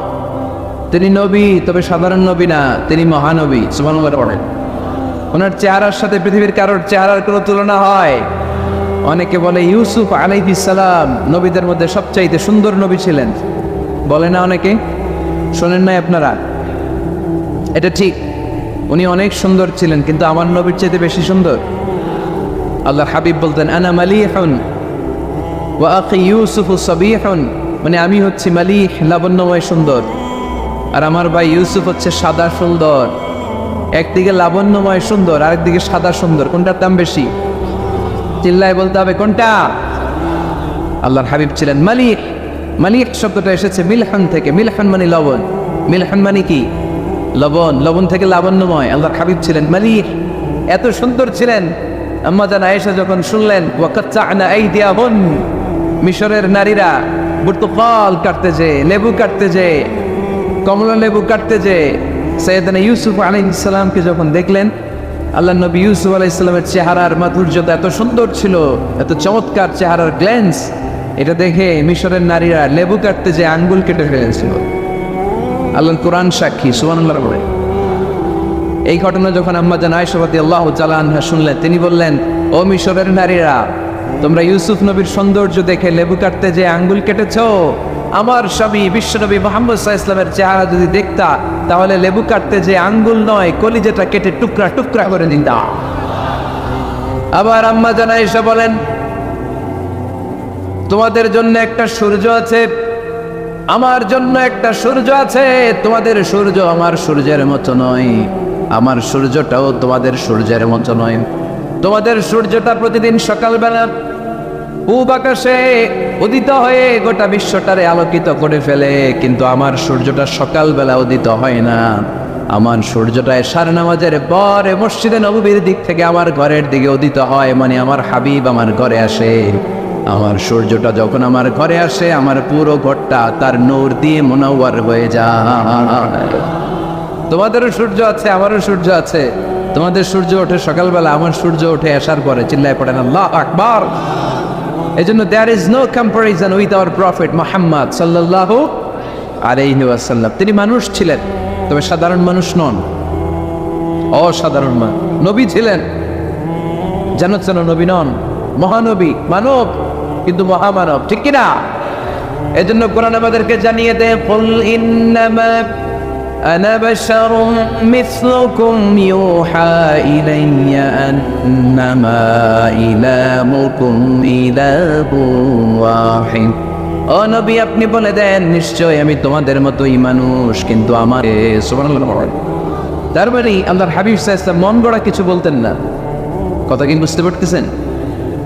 তিনি নবী, তবে সাধারণ নবী না, তিনি মহানবী। সুবহানাল্লাহ পড়েন। ওনার চেহারার সাথে পৃথিবীর কারোর চেহারার কোনো তুলনা হয়? অনেকে বলে ইউসুফ আলাইহিস সালাম নবীদের মধ্যে সবচাইতে সুন্দর নবী ছিলেন, বলে না অনেকে? শোনেন নাই আপনারা? এটা ঠিক, উনি অনেক সুন্দর ছিলেন, কিন্তু আমার নবীর চাইতে বেশি সুন্দর। আল্লাহর হাবিব বলতেন, আনা মালিহুন ওয়া আখি ইউসুফু সাবিহুন, মানে আমি হচ্ছি মালিহ, লাবণ্যময় সুন্দর, আর আমার ভাই ইউসুফ হচ্ছে সাদা সুন্দর। একদিকে লাবণ্যময় সুন্দর, আরেকদিকে সাদা সুন্দর, কোনটার দাম বেশি? চিল্লায় বলতে হবে কোনটা? আল্লাহর হাবিব ছিলেন মালিহ। মালিহ শব্দটা এসেছে মিলহান থেকে। মিলহান মানে লবণ, মিলহান মানে কি? লবণ। লবণ থেকে লাবণ্যময়। আল্লাহর হাবিব ছিলেন মালিহ, এত সুন্দর ছিলেন। আম্মা জান আয়েশা যখন শুনলেন ওয়াকাত্তা'না আইদিয়াহুন, মিশরের নারীরা বুর্তুকাল কাটতে যে, লেবু কাটতে যে, কমলা লেবু কাটতে যে, সাইয়েদনা ইউসুফ আলাইহিস সালামকে যখন দেখলেন, আল্লাহ নবী ইউসুফ আলাইহিস সালামের চেহারার মাধুর্যতা এত সুন্দর ছিল, এত চমৎকার চেহারার গ্ল্যান্স, এটা দেখে মিশরের নারীরা লেবু কাটতে যে আঙ্গুল কেটে ফেলেছিল। আল্লাহর কোরআন সাক্ষী, সুবহানাল্লাহ বলে। এই ঘটনা যখন আম্মা জান আয়েশা রাদিয়াল্লাহু তাআলা আনহা শুনলেন, তিনি বললেন, ও মিশরের নারীরা, তোমরা ইউসুফ নবীর সৌন্দর্য দেখে লেবু কাটতে যে আঙ্গুল কেটেছো, আমার স্বামী বিশ্বনবী মুহাম্মদ সাল্লাল্লাহু আলাইহি ওয়াসাল্লামের চেহারা যদি দেখতা, তাহলে লেবু কাটতে যে আঙ্গুল নয়, কলিজাটা কেটে টুকরা টুকরা করে দিতা। আবার আম্মা জান আয়েশা বলেন, তোমাদের জন্য একটা সূর্য আছে, আমার জন্য একটা সূর্য আছে। তোমাদের সূর্য আমার সূর্যের মতো নয়, আমার সূর্যটাও তোমাদের সূর্যের মতো নয়। তোমাদের সূর্যটা প্রতিদিন সকালবেলা পূব আকাশে উদিত হয়ে গোটা বিশ্বটারে আলোকিত করে ফেলে, কিন্তু আমার সূর্যটা সকালবেলা উদিত হয় না। আমার সূর্যটা এশার নামাজের পরে মসজিদে নববীর দিক থেকে আমার ঘরের দিকে উদিত হয়, মানে আমার হাবিব আমার ঘরে আসে। আমার সূর্যটা যখন আমার ঘরে আসে, আমার পুরো ঘরটা তার নূর দিয়ে মুনাওয়ার হয়ে যায়। তোমাদেরও সূর্য আছে, আমারও সূর্য আছে। তোমাদের সূর্য ওঠে সকালবেলা, আমার সূর্য ওঠে আসার পরে। চিল্লায় পড়েন আল্লাহু আকবার। এই জন্য there is no comparison with our prophet Muhammad সাল্লাল্লাহু আলাইহি ওয়াসাল্লাম। তিনি মানুষ ছিলেন, তবে সাধারণ মানুষ নন, অসাধারণ নবী ছিলেন। যেন যেন নবী নন, মহানবী, মানব কিন্তু মহামানব, ঠিক কিনা? এই জন্য কোরআন আমাদেরকে জানিয়ে দেয়, কুল ইন্নামা আনা বাশারুম মিসলুকুম ইউহা ইলাইয়া আন্নামা ইলাহুকুম ইলাহুন ওয়াহিদ। ও নবী, আপনি বলে দেন, নিশ্চয় আমি তোমাদের মতোই মানুষ, কিন্তু আমার সুবহানাল্লাহ। তার মানে আল্লাহর হাবিব সাল্লাল্লাহু আলাইহি ওয়াসাল্লাম মন গড়া কিছু বলতেন না। কথা কি বুঝতে পারতেছেন?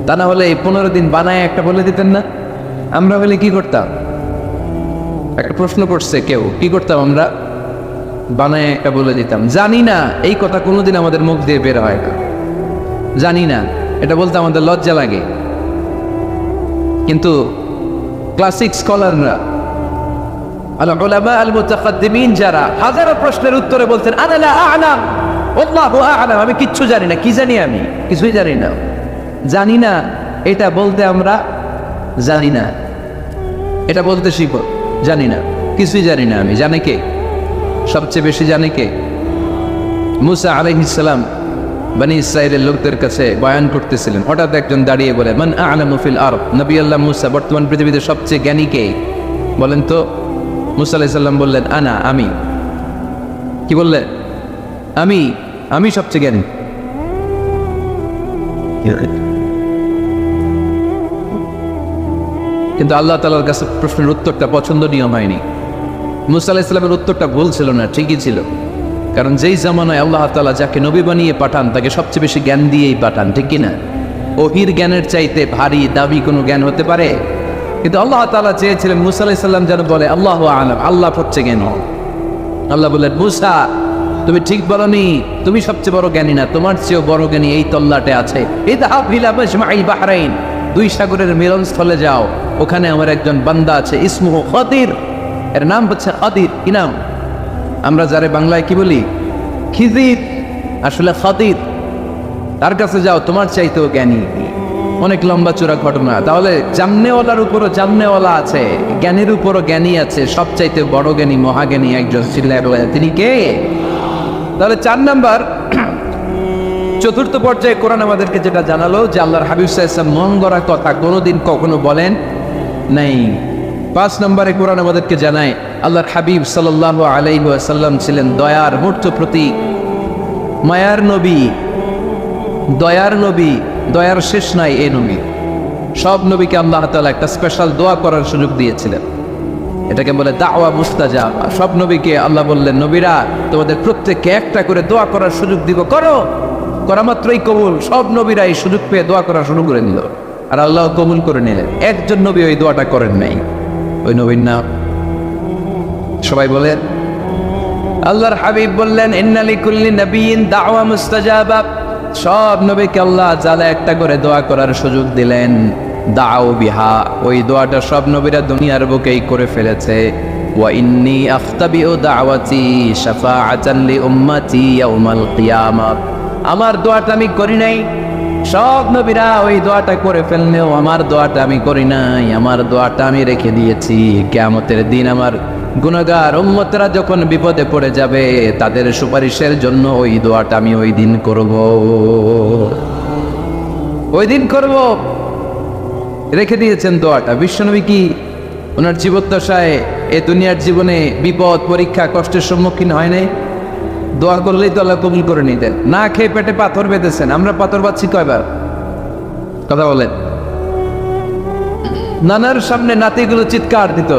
তা না হলে এই 15 দিন বানায় একটা বলে দিতেন না? আমরা হলে কি করতাম? একটা প্রশ্ন করছে কেউ, কি করতাম আমরা? বানায় একটা বলে দিতাম। জানি না, এই কথা কোনোদিন আমাদের মুখ দিয়ে বের হয় না। জানি না, এটা বলতে আমাদের লজ্জা লাগে। কিন্তু ক্লাসিক স্কলাররা, আল উলামা আল মুতাকাদ্দিমিন, যারা হাজারো প্রশ্নের উত্তরে বলতেন আনা লা আ'লাম আল্লাহু আ'লাম, আমি কিচ্ছু জানি না। কি জানি? আমি কিছুই জানি না। জানি না এটা বলতে আমরা জানি না, এটা বলতে শিখো। জানি না, কিছুই জানি না আমি। জানে কে? সবচেয়ে বেশি জানে কে? মুসা আলাইহিস সালাম বনি ইসরাইলের লোকদের কাছে বয়ান করতেছিলেন। হঠাৎ একজন দাঁড়িয়ে বলে, মান আ'লামু ফিল আরদ, নবী আল্লাহ মুসা, বর্তমান পৃথিবীতে সবচেয়ে জ্ঞানী কে বলেন তো? মুসা আলাইহিস সালাম বললেন, আনা, আমি। কি বললেন? আমি সবচেয়ে জ্ঞানী। কিন্তু আল্লাহ তাআলার কাছে প্রশ্নের উত্তরটা পছন্দনীয় হয়নি। মুসা আলাইহিস সালামের উত্তরটা ভুল ছিল না, ঠিকই ছিল। কারণ যেই জামানায় আল্লাহ তাআলা যাকে নবী বানিয়ে পাঠান তাকে সবচেয়ে বেশি জ্ঞান দিয়েই পাঠান, ঠিক কিনা? ওহির জ্ঞানের চাইতে ভারী দাবি কোনো জ্ঞান হতে পারে? কিন্তু আল্লাহ তাআলা চেয়েছিলেন মুসা আলাইহিস সালাম যেন বলে আল্লাহু আ'লাম, আল্লাহ সবচেয়ে জ্ঞানী। আল্লাহ বললেন, মুসা তুমি ঠিক বলনি, তুমি সবচেয়ে বড় জ্ঞানী না, তোমার চেয়েও বড় জ্ঞানী এই তল্লাটে আছে। ইযহাব ইলা মাজমা'il বাহরাইন, দুই সাগরের মিলনস্থলে যাও, ওখানে আমার একজন বান্দা আছে, ইসমুহু খাদির, এর নাম হচ্ছে খাদির। কি নাম? আমরা যারে বাংলায় কি বলি? খিজির, আসলে খাদির। তার কাছে যাও, তোমার চাইতেও জ্ঞানী। অনেক লম্বা চূড়া ঘটনা। তাহলে জান্নেওয়ালার উপরও জান্নেওয়ালা আছে, জ্ঞানীর উপরও জ্ঞানী আছে, সবচাইতে বড় জ্ঞানী, মহাজ্ঞানী একজন, তিনি কে? তাহলে 4 নাম্বার, চতুর্থ পর্যায়ে কোরআন আমাদেরকে যেটা জানালো যে আল্লাহর হাবিব সাল্লাল্লাহু আলাইহি ওয়াসাল্লাম মন গড়া কথা কোনোদিন কখনো বলেন নাই। 5 নম্বরে কোরআন আমাদেরকে জানায় আল্লাহর হাবিব সাল্লাল্লাহু আলাইহি ওয়াসাল্লাম ছিলেন দয়ার মূর্ত প্রতীক, মায়ার নবী, দয়ার নবী। দয়ার শেষ নাই এই নবী। সব নবীকে আল্লাহ তাআলা একটা স্পেশাল দোয়া করার সুযোগ দিয়েছিলেন, এটাকে বলে দাওয়া মুস্তাজাবা। সব নবীকে আল্লাহ বললেন, নবীরা তোমাদের প্রত্যেককে একটা করে দোয়া করার সুযোগ দিব, করো। করা মাত্রই কবুল। সব নবীরা এই সুযোগ পেয়ে দোয়া করা শুরু করে নিল, আর আল্লাহ কবুল করে নিলেন। একজন নবী ওই দোয়াটা করেন নাই। ওই নবীর নাম সবাই বলেন। আল্লাহর হাবিব বললেন, ইন্না লিকুল্লি নাবিয়্যিন দাওয়া মুস্তাজাবা। সব নবীকে আল্লাহ তাআলা একটা করে দোয়া করার সুযোগ দিলেন। দাও বিহা, ওই দোয়াটা সব নবীরা দুনিয়ার বুকেই করে ফেলেছে। ওয়া ইন্নী আখতাবিউ দাওয়াতি শাফাআতান লি উম্মতি ইয়াউমাল কিয়ামাহ। আমার দোয়াটা আমি করি নাই, সব নবীরা ওই দোয়াটা করে ফেললেও আমার দোয়াটা আমি করি নাই। আমার দোয়াটা আমি রেখে দিয়েছি, কিয়ামতের দিন আমার গুনাহগার উম্মতরা যখন বিপদে পড়ে যাবে তাদের সুপারিশের জন্য ওই দোয়াটা আমি ওই দিন করব, ওই দিন করব। রেখে দিয়েছেন দোয়াটা। বিশ্বনবী কি ওনার জীবদ্দশায় এ দুনিয়ার জীবনে বিপদ, পরীক্ষা, কষ্টের সম্মুখীন হয় নাই? দোয়া করলেই তো আল্লাহ কবুল করে নিতেন। না খেয়ে পেটে পাথর বেঁধেছেন। আমরা পাথর পাচ্ছি কয়বার? কথা বলেন। নানার সামনে নাতিগুলো চিৎকার দিত।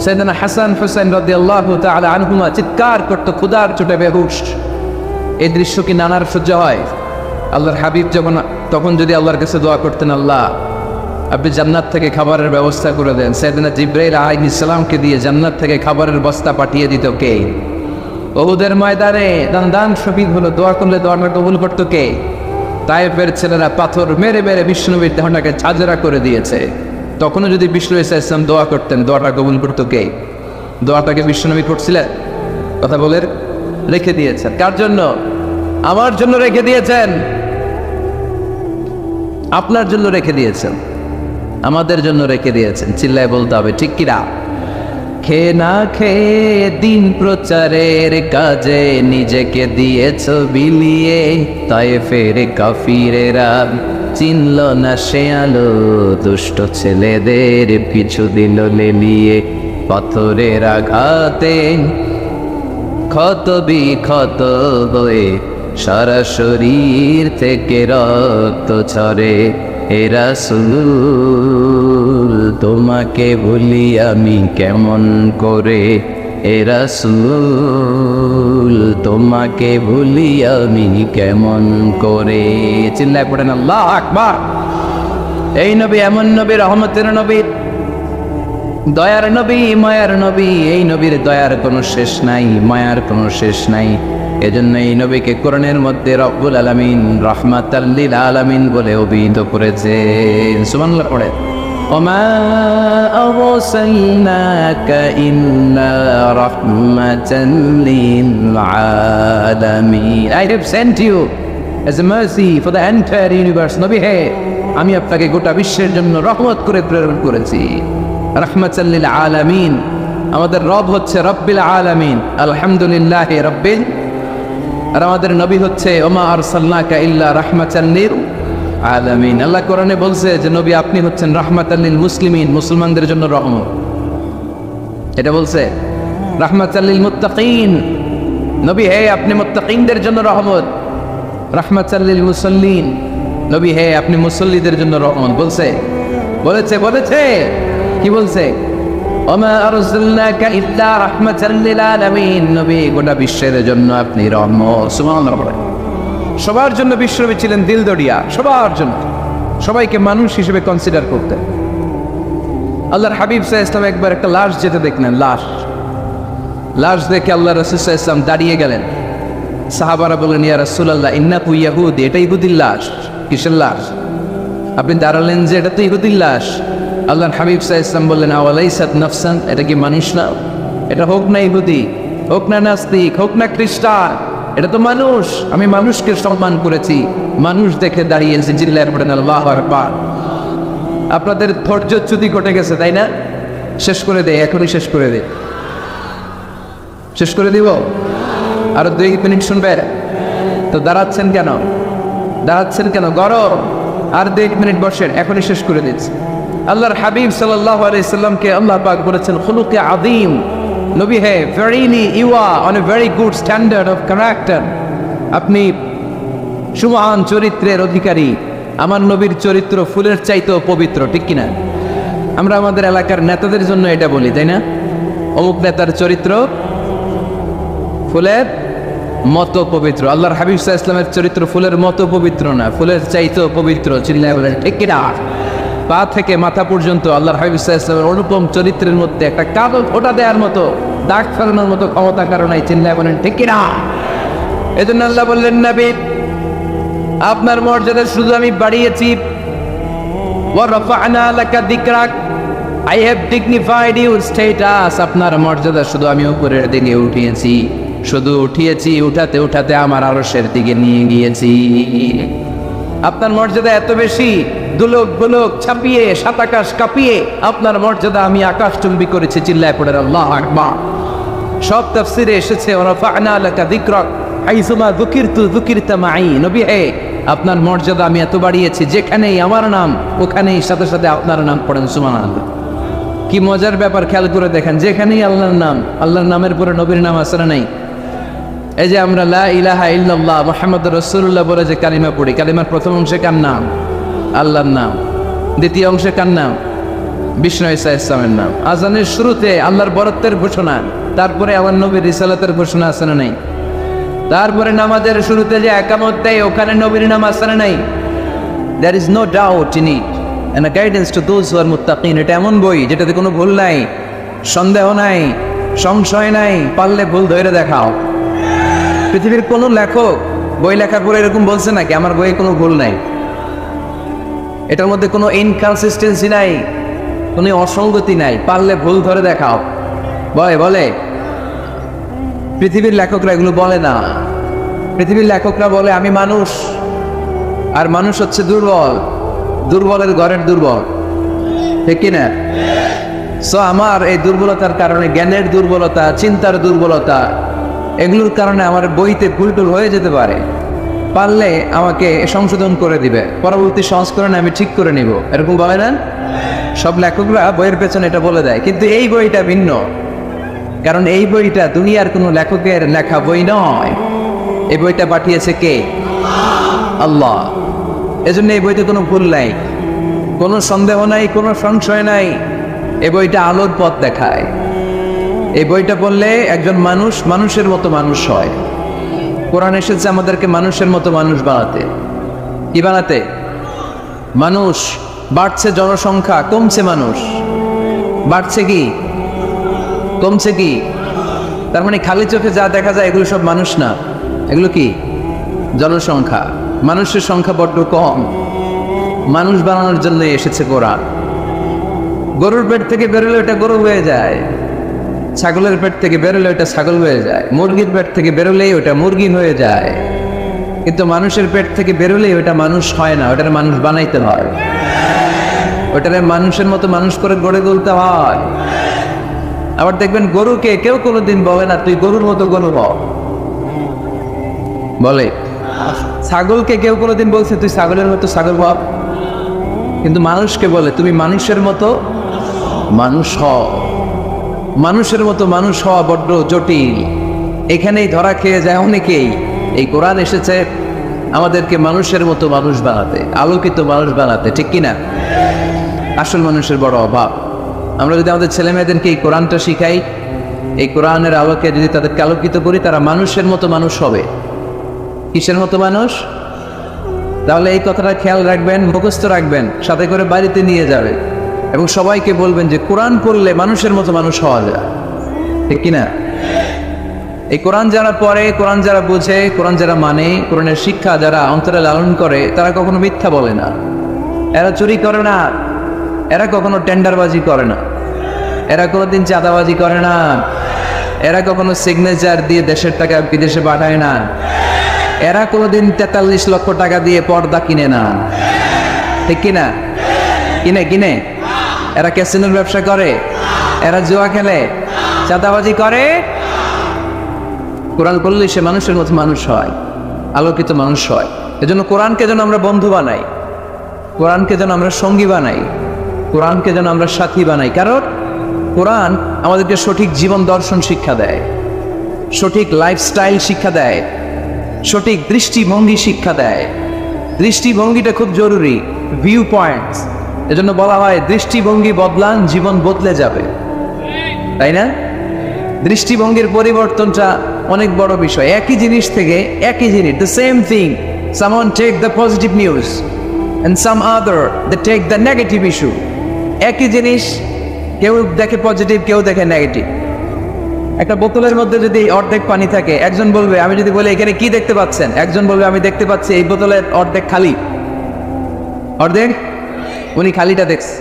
সাইয়েদনা হাসান হুসাইন রাদিয়াল্লাহু তাআলা আনহুমা চিৎকার করতো, ক্ষুধার চোটে বেহুশ। এই দৃশ্য কি নানার সহ্য হয়? আল্লাহর হাবিব যখন তখন যদি আল্লাহর কাছে দোয়া করতেন, আল্লাহ আপনি জান্নাত থেকে খাবারের ব্যবস্থা করে দেন, সাইয়েদনা জিবরাইল আলাইহিস সালামকে দিয়ে জান্নাত থেকে খাবারের বস্তা পাঠিয়ে দিত কে? উহুদের ময়দানে দান শহীদ হলো, দোয়া করলে দোয়াটা কবুল করতো কে? তায়েফের ছেলেরা পাথর মেরে মেরে বিষ্ণুনবীর দেহটাকে ঝাঁঝরা করে দিয়েছে। তখনও যদি বিষ্ণু ইসা ইসলাম দোয়া করতেন, দোয়াটা কবুল করতো কে? দোয়াটাকে বিষ্ণুনবী করছিলেন? কথা বলে রেখে দিয়েছেন। কার জন্য? আমার জন্য রেখে দিয়েছেন, আপনার জন্য রেখে দিয়েছেন, আমাদের জন্য রেখে দিয়েছেন। চিল্লায় বলতে হবে ঠিক কিনা? খেয়ে না খেয়ে দিন প্রচারের কাজে নিজেকে দিয়েছ বিলিয়ে, তায়েফের কাফিরেরা চিনল না সে আলো, দুষ্ট ছেলেদের পিছু দিল লেলিয়ে। পাথরের আঘাতে ক্ষত বিক্ষত হয়ে সারা শরীর থেকে রক্ত ঝরে। হে রাসূল তোমাকে ভুলি আমি কেমন করে, হে রাসূল তোমাকে ভুলি আমি কেমন করে। চিল্লায় পড়েন আল্লাহু আকবার। এই নবী এমন নবী, রহমতের নবী, দয়ার নবী, মায়ার নবী, এই নবীর দয়ার কোনো শেষ নাই, মায়ার কোনো শেষ নাই। এজন্য এই নবীকে কোরআনের মধ্যে রব্বুল আলামিন রাহমাতাল লিল আলামিন বলে অভিহিত করেছেন। সুবহানাল্লাহ পড়ে, ওমা আরসালনাকা ইল্লা রাহমাতাল লিল আলামিন, I have sent you as a mercy for the entire universe. নবী হে, আমি আপনাকে গোটা বিশ্বের জন্য রহমত করে প্রেরণ করেছি। রাহমাতাল লিল আলামিন, আমাদের রব হচ্ছে রব্বিল আলামিন, আলহামদুলিল্লাহ রব্বিল, আর আমাদের নবী হচ্ছে ওমা আরসালনাকা ইল্লা রাহমাতাল লিল আলামিন। আল্লাহ কোরআনে বলছে যে নবী আপনি হচ্ছেন রাহমাতাল লিল মুসলিমিন, মুসলমানদের জন্য রহমত। এটা বলছে রাহমাতাল লিল মুত্তাকিন, নবী হে আপনি মুত্তাকিনদের জন্য রহমত। রাহমাতাল লিল মুসাল্লিন, নবী হে আপনি মুসল্লিদের জন্য রহমত। বলছে বলেছে কি বলছে? ওমা আরসালনাকা ইল্লা রাহমাতাল লিল আলামিন, নবী গোটা বিশ্বের জন্য আপনি রহমত। সুবহানাল্লাহ। সবার জন্য বিশ্বনবী ছিলেন দিলদরিয়া, সবার জন্য, সবাইকে মানুষ হিসেবে কনসিডার করতেন। আল্লাহর হাবিব সাল্লাল্লাহু আলাইহি ওয়াসাল্লাম একবার একটা লাশ যেতে দেখলেন, লাশ দেখে আল্লাহ রাসূল সাল্লাল্লাহু আলাইহি ওয়াসাল্লাম দাঁড়িয়ে গেলেন। সাহাবারা বললেন, ইয়া রাসূলুল্লাহ ইন্নাহু ইয়াহুদি, এটা ইহুদির লাশ। কিসের লাশ? আপনি দাঁড়ালেন যে এটা তো ইহুদির লাশ। আল্লাহর হাবিব সাল্লাল্লাহু আলাইহি ওয়াসাল্লাম বললেন, আওয়ালাইসাত নাফসান, এটা কি মানুষ না? এটা হোক না ইহুদি, হোক না নাস্তিক, হোক না খ্রিস্টান, এটা তো মানুষ। আমি মানুষকে সম্মান করেছি, মানুষ দেখে দাঁড়িয়েছি। জিল্লায় পড়েন আল্লাহু আকবার। আপনাদের ধৈর্যচ্যুতি ঘটে গেছে, তাই না? শেষ করে দেয়, এখনই শেষ করে দেয়। শেষ করে দিব? আরো 2 মিনিট শুনবেন তো? দাঁড়াচ্ছেন কেন? গরম। আর 2 মিনিট বসেন, এখনই শেষ করে দিচ্ছি। আল্লাহর হাবিব সাল্লাল্লাহু আলাইহি সাল্লামকে আল্লাহ পাক বলেছেন খুলুকে আযীম, নবী হে verily you are on a very good standard of character, আপনি সুমহান চরিত্রের অধিকারী। আমার নবীর চরিত্র ফুলের চাইতেও পবিত্র, ঠিক কিনা? আমরা আমাদের এলাকার নেতাদের জন্য এটা বলি, তাই না? অমুক নেতার চরিত্র ফুলের মতো পবিত্র। আল্লাহর হাবিব সাল্লাল্লাহু আলাইহি ওয়াসাল্লামের চরিত্র ফুলের মতো পবিত্র না, ফুলের চাইতেও পবিত্র। চিল্লায় বলেন ঠিক কিনা? পা থেকে মাথা পর্যন্ত আল্লাহর হাবিব সাল্লাল্লাহু আলাইহি ওয়াসাল্লামের অনুপম চরিত্রের মধ্যে একটা কালো ফোঁটা দেওয়ার মতো, দাগ ফেলানোর মতো ক্ষমতা কারণ নাই। চিল্লায় বলেন ঠিক কিনা? এজন্য আল্লাহ বললেন, নবী আপনার মর্যাদা শুধু আমি বাড়িয়েছি, ওয়া রাফা'না লাকা যিকরাক, I have dignified your status, আপনার মর্যাদা শুধু আমি উপরের দিকে উঠিয়েছি, উঠাতে আমার আরশের দিকে নিয়ে গিয়েছি। আপনার মর্যাদা এত বেশি, দুলক ছাপিয়ে সাত আকাশ কাঁপিয়ে আপনার মর্যাদা আমি আকাশচুম্বী করেছি। চিল্লায় পড়ে আল্লাহু আকবার। সব তাফসিরে এসেছে ওয়া রাফা'না লাকা যিকরাক হাইসুমা যুকিরতা মাই, নবী হে আপনার মর্যাদা আমি এত বাড়িয়েছি, যেখানেই আমার নাম ওখানেই সাথে সাথে আপনার নাম পড়েন। সুবহানাল্লাহ। কি মজার ব্যাপার, খেয়াল করে দেখেন, যেখানেই আল্লাহর নামের পরে নবীর নাম আছে না নাই? এই যে আমরা লা ইলাহা ইল্লাল্লাহ মুহাম্মাদুর রাসূলুল্লাহ বলে যে কালিমা পড়ি, কালিমার প্রথম অংশে কার নাম? আল্লাহর নাম। দ্বিতীয় অংশে কার নাম? বিষ্ণু ঈসা ইসলামের নাম। আজানের শুরুতে আল্লাহর বরত্বের ঘোষণা, তারপরে আমার নবীর রিসালাতের ঘোষণা আছে না নাই? তারপরে নামাজের শুরুতে যে একামত দেয়, ওখানে নবীর নাম আছে না নাই? There is no doubt in it and a guidance to those who are muttaqin. এটা এমন বই যেটাতে কোনো ভুল নাই, সন্দেহ নাই, সংশয় নাই, পারলে ভুল ধরে দেখাও। পৃথিবীর কোন লেখক বই লেখার পরে এরকম বলছে নাকি আমার বইয়ে কোনো ভুল নাই? এটার মধ্যে কোনো ইনকনসিস্টেন্সি নাই, কোনো অসঙ্গতি নাই, পারলে ভুল ধরে দেখাও। বলে পৃথিবীর লেখকরা এগুলো বলে না। পৃথিবীর লেখকরা বলে আমি মানুষ, আর মানুষ হচ্ছে দুর্বলের ঘরের দুর্বল, ঠিক কিনা? সো আমার এই দুর্বলতার কারণে, জ্ঞানের দুর্বলতা, চিন্তার দুর্বলতা, এগুলোর কারণে আমার বইতে ভুল হয়ে যেতে পারে। পারলে আমাকে সংশোধন করে দিবে, পরবর্তী সংস্করণে আমি ঠিক করে নিব, এরকম বলে না? সব লেখকরা বইয়ের পেছনে এটা বলে দেয়, কিন্তু এই বইটা ভিন্ন। কারণ এই বইটা দুনিয়ার কোনো লেখকের লেখা বই নয়, এই বইটা পাঠিয়েছে কে? আল্লাহ। এজন্য এই বইতে কোনো ভুল নাই, কোনো সন্দেহ নাই, কোনো সংশয় নাই। এই বইটা আলোর পথ দেখায়। এই বইটা পড়লে একজন মানুষ মানুষের মতো মানুষ হয়। কোরআন এসেছে আমাদেরকে মানুষের মতো মানুষ বানাতে। কি বানাতে? মানুষ বাড়ছে, জনসংখ্যা কমছে, মানুষ বাড়ছে কি কমছে কি? তার মানে খালি চোখে যা দেখা যায় এগুলো সব মানুষ না, এগুলো কি জনসংখ্যা। মানুষের সংখ্যা বড্ড কম। মানুষ বানানোর জন্য এসেছে কোরআন। গরুর পেট থেকে বেরোলে ওটা গরু হয়ে যায়, ছাগলের পেট থেকে বেরোলে ওটা ছাগল হয়ে যায়, মুরগির পেট থেকে বেরোলেই ওটা মুরগি হয়ে যায়। কিন্তু মানুষের পেট থেকে বেরোলেই ওটা মানুষ হয় না, ওটার মানুষ বানাইতে হয়, ওটারে মানুষের মতো মানুষ করে গড়ে তুলতে হয়। আবার দেখবেন গরুকে কেউ কোনোদিন বলে না তুই গরুর মতো গরু হ, বলে। ছাগলকে কেউ কোনোদিন বলছে তুই ছাগলের মতো ছাগল হ, কিন্তু মানুষকে বলে তুমি মানুষের মতো মানুষ হও। মানুষের মতো মানুষ হওয়া বড্ড জটিল, এখানেই ধরা খেয়ে যায় অনেকেই। এই কোরআন এসেছে আমাদেরকে মানুষের মতো মানুষ বানাতে, আলোকিত মানুষ বানাতে, ঠিক কিনা? আসল মানুষের বড় অভাব। আমরা যদি আমাদের ছেলে মেয়েদেরকে এই কোরআনটা শিখাই, এই কোরআনের আলোকে যদি তাদেরকে আলোকিত করি, তারা মানুষের মতো মানুষ হবে। কিসের মতো মানুষ? তাহলে এই কথাটা খেয়াল রাখবেন, মুখস্থ রাখবেন, সাথে করে বাড়িতে নিয়ে যাবেন এবং সবাইকে বলবেন যে কোরআন পড়লে মানুষের মতো মানুষ হওয়া যায়, ঠিক কিনা? এই কোরআন যারা পড়ে, কোরআন যারা বুঝে, কোরআন যারা মানে, কোরআনের শিক্ষা যারা অন্তরে লালন করে, তারা কখনো মিথ্যা বলে না, এরা চুরি করে না, এরা কখনো টেন্ডারবাজি করে না, এরা কোনোদিন চাঁদাবাজি করে না, এরা কখনো সিগনেচার দিয়ে দেশের টাকা বিদেশে পাঠায় না, এরা কোনোদিন 43 লক্ষ টাকা দিয়ে পর্দা কিনে না, ঠিক কিনা? কিনে এরা ক্যাসিনোর ব্যবসা করে, এরা জুয়া খেলে, চাঁদাবাজি করে। কোরআন পড়লে সে মানুষের মতো মানুষ হয়, আলোকিত মানুষ হয়। এজন্য কোরআনকে যেন আমরা বন্ধু বানাই, কোরআনকে যেন আমরা সঙ্গী বানাই, কোরআনকে যেন আমরা সাথী বানাই। কারণ কোরআন আমাদেরকে সঠিক জীবন দর্শন শিক্ষা দেয়, সঠিক লাইফস্টাইল শিক্ষা দেয়, সঠিক দৃষ্টিভঙ্গি শিক্ষা দেয়। দৃষ্টিভঙ্গিটা খুব জরুরি, ভিউ পয়েন্টস। এজন্য বলা হয় দৃষ্টিভঙ্গি বদলান জীবন বদলে যাবে, তাই না? দৃষ্টিভঙ্গির পরিবর্তনটা অনেক বড় বিষয়। একই জিনিস থেকে একই জিনিস, the same thing, someone take the positive news and some other they take the negative issue. একই জিনিস কেউ দেখে পজিটিভ, কেউ দেখে নেগেটিভ। একটা বোতলের মধ্যে যদি অর্ধেক পানি থাকে, একজন বলবে, আমি যদি বলি এখানে কি দেখতে পাচ্ছেন, একজন বলবে আমি দেখতে পাচ্ছি এই বোতলের অর্ধেক খালি, অর্ধেক উনি খালিটা দেখছে।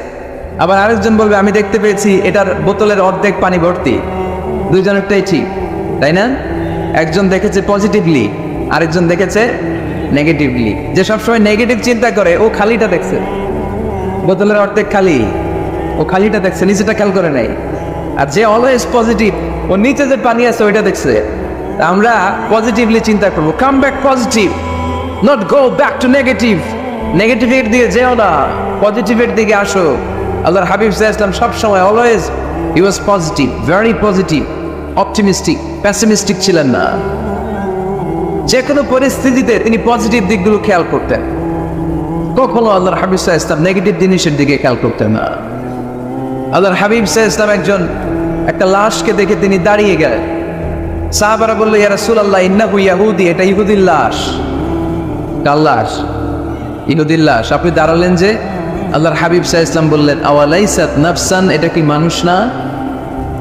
আবার আরেকজন বলবে আমি দেখতে পেয়েছি এটার বোতলের অর্ধেক পানি ভর্তি। দুইজনেরটাই ঠিক, তাই না? একজন দেখেছে পজিটিভলি, আরেকজন দেখেছে নেগেটিভলি। যে সবসময় নেগেটিভ চিন্তা করে ও খালিটা দেখছে, বোতলের অর্ধেক খালি, ও খালিটা দেখছে, নিচেটা খেয়াল করে নাই। আর যে অলওয়েজ পজিটিভ, ও নিচে যে পানি আছে ওইটা দেখছে। আমরা পজিটিভলি চিন্তা করবো, come back positive, not go back to negative. নেগেটিভের দিকে যেও না, পজিটিভের দিকে আসো। আল্লাহর হাবিব সাল্লাল্লাহু আলাইহি ওয়াসাল্লাম সবসময় অলওয়েজ হি ওয়াজ পজিটিভ, ভেরি পজিটিভ, অপটিমিস্টিক, প্যাসিমিস্টিক ছিলেন না। যে কোনো পরিস্থিতিতে তিনি পজিটিভ দিকগুলো খেয়াল করতেন। কখনো আল্লাহর হাবিব সাল্লাল্লাহু আলাইহি ওয়াসাল্লাম নেগেটিভ জিনিসের দিকে খেয়াল করতেন না। আল্লাহর হাবিব সাল্লাল্লাহু আলাইহি ওয়াসাল্লাম একটা লাশকে দেখে তিনি দাঁড়িয়ে গেলেন। সাহাবারা বলল, ইয়া রাসূলুল্লাহ ইন্নাহু ইয়াহুদি, এটা ইহুদির লাশ। কার লাশ? ইহুদির লাশ। আপনি দাঁড়ালেন যে? আল্লাহর হাবিব সাল্লাল্লাহু আলাইহি ওয়াসাল্লাম বললেন, আওয়ালাইসাত নাফসান, এটা কি মানুষ না?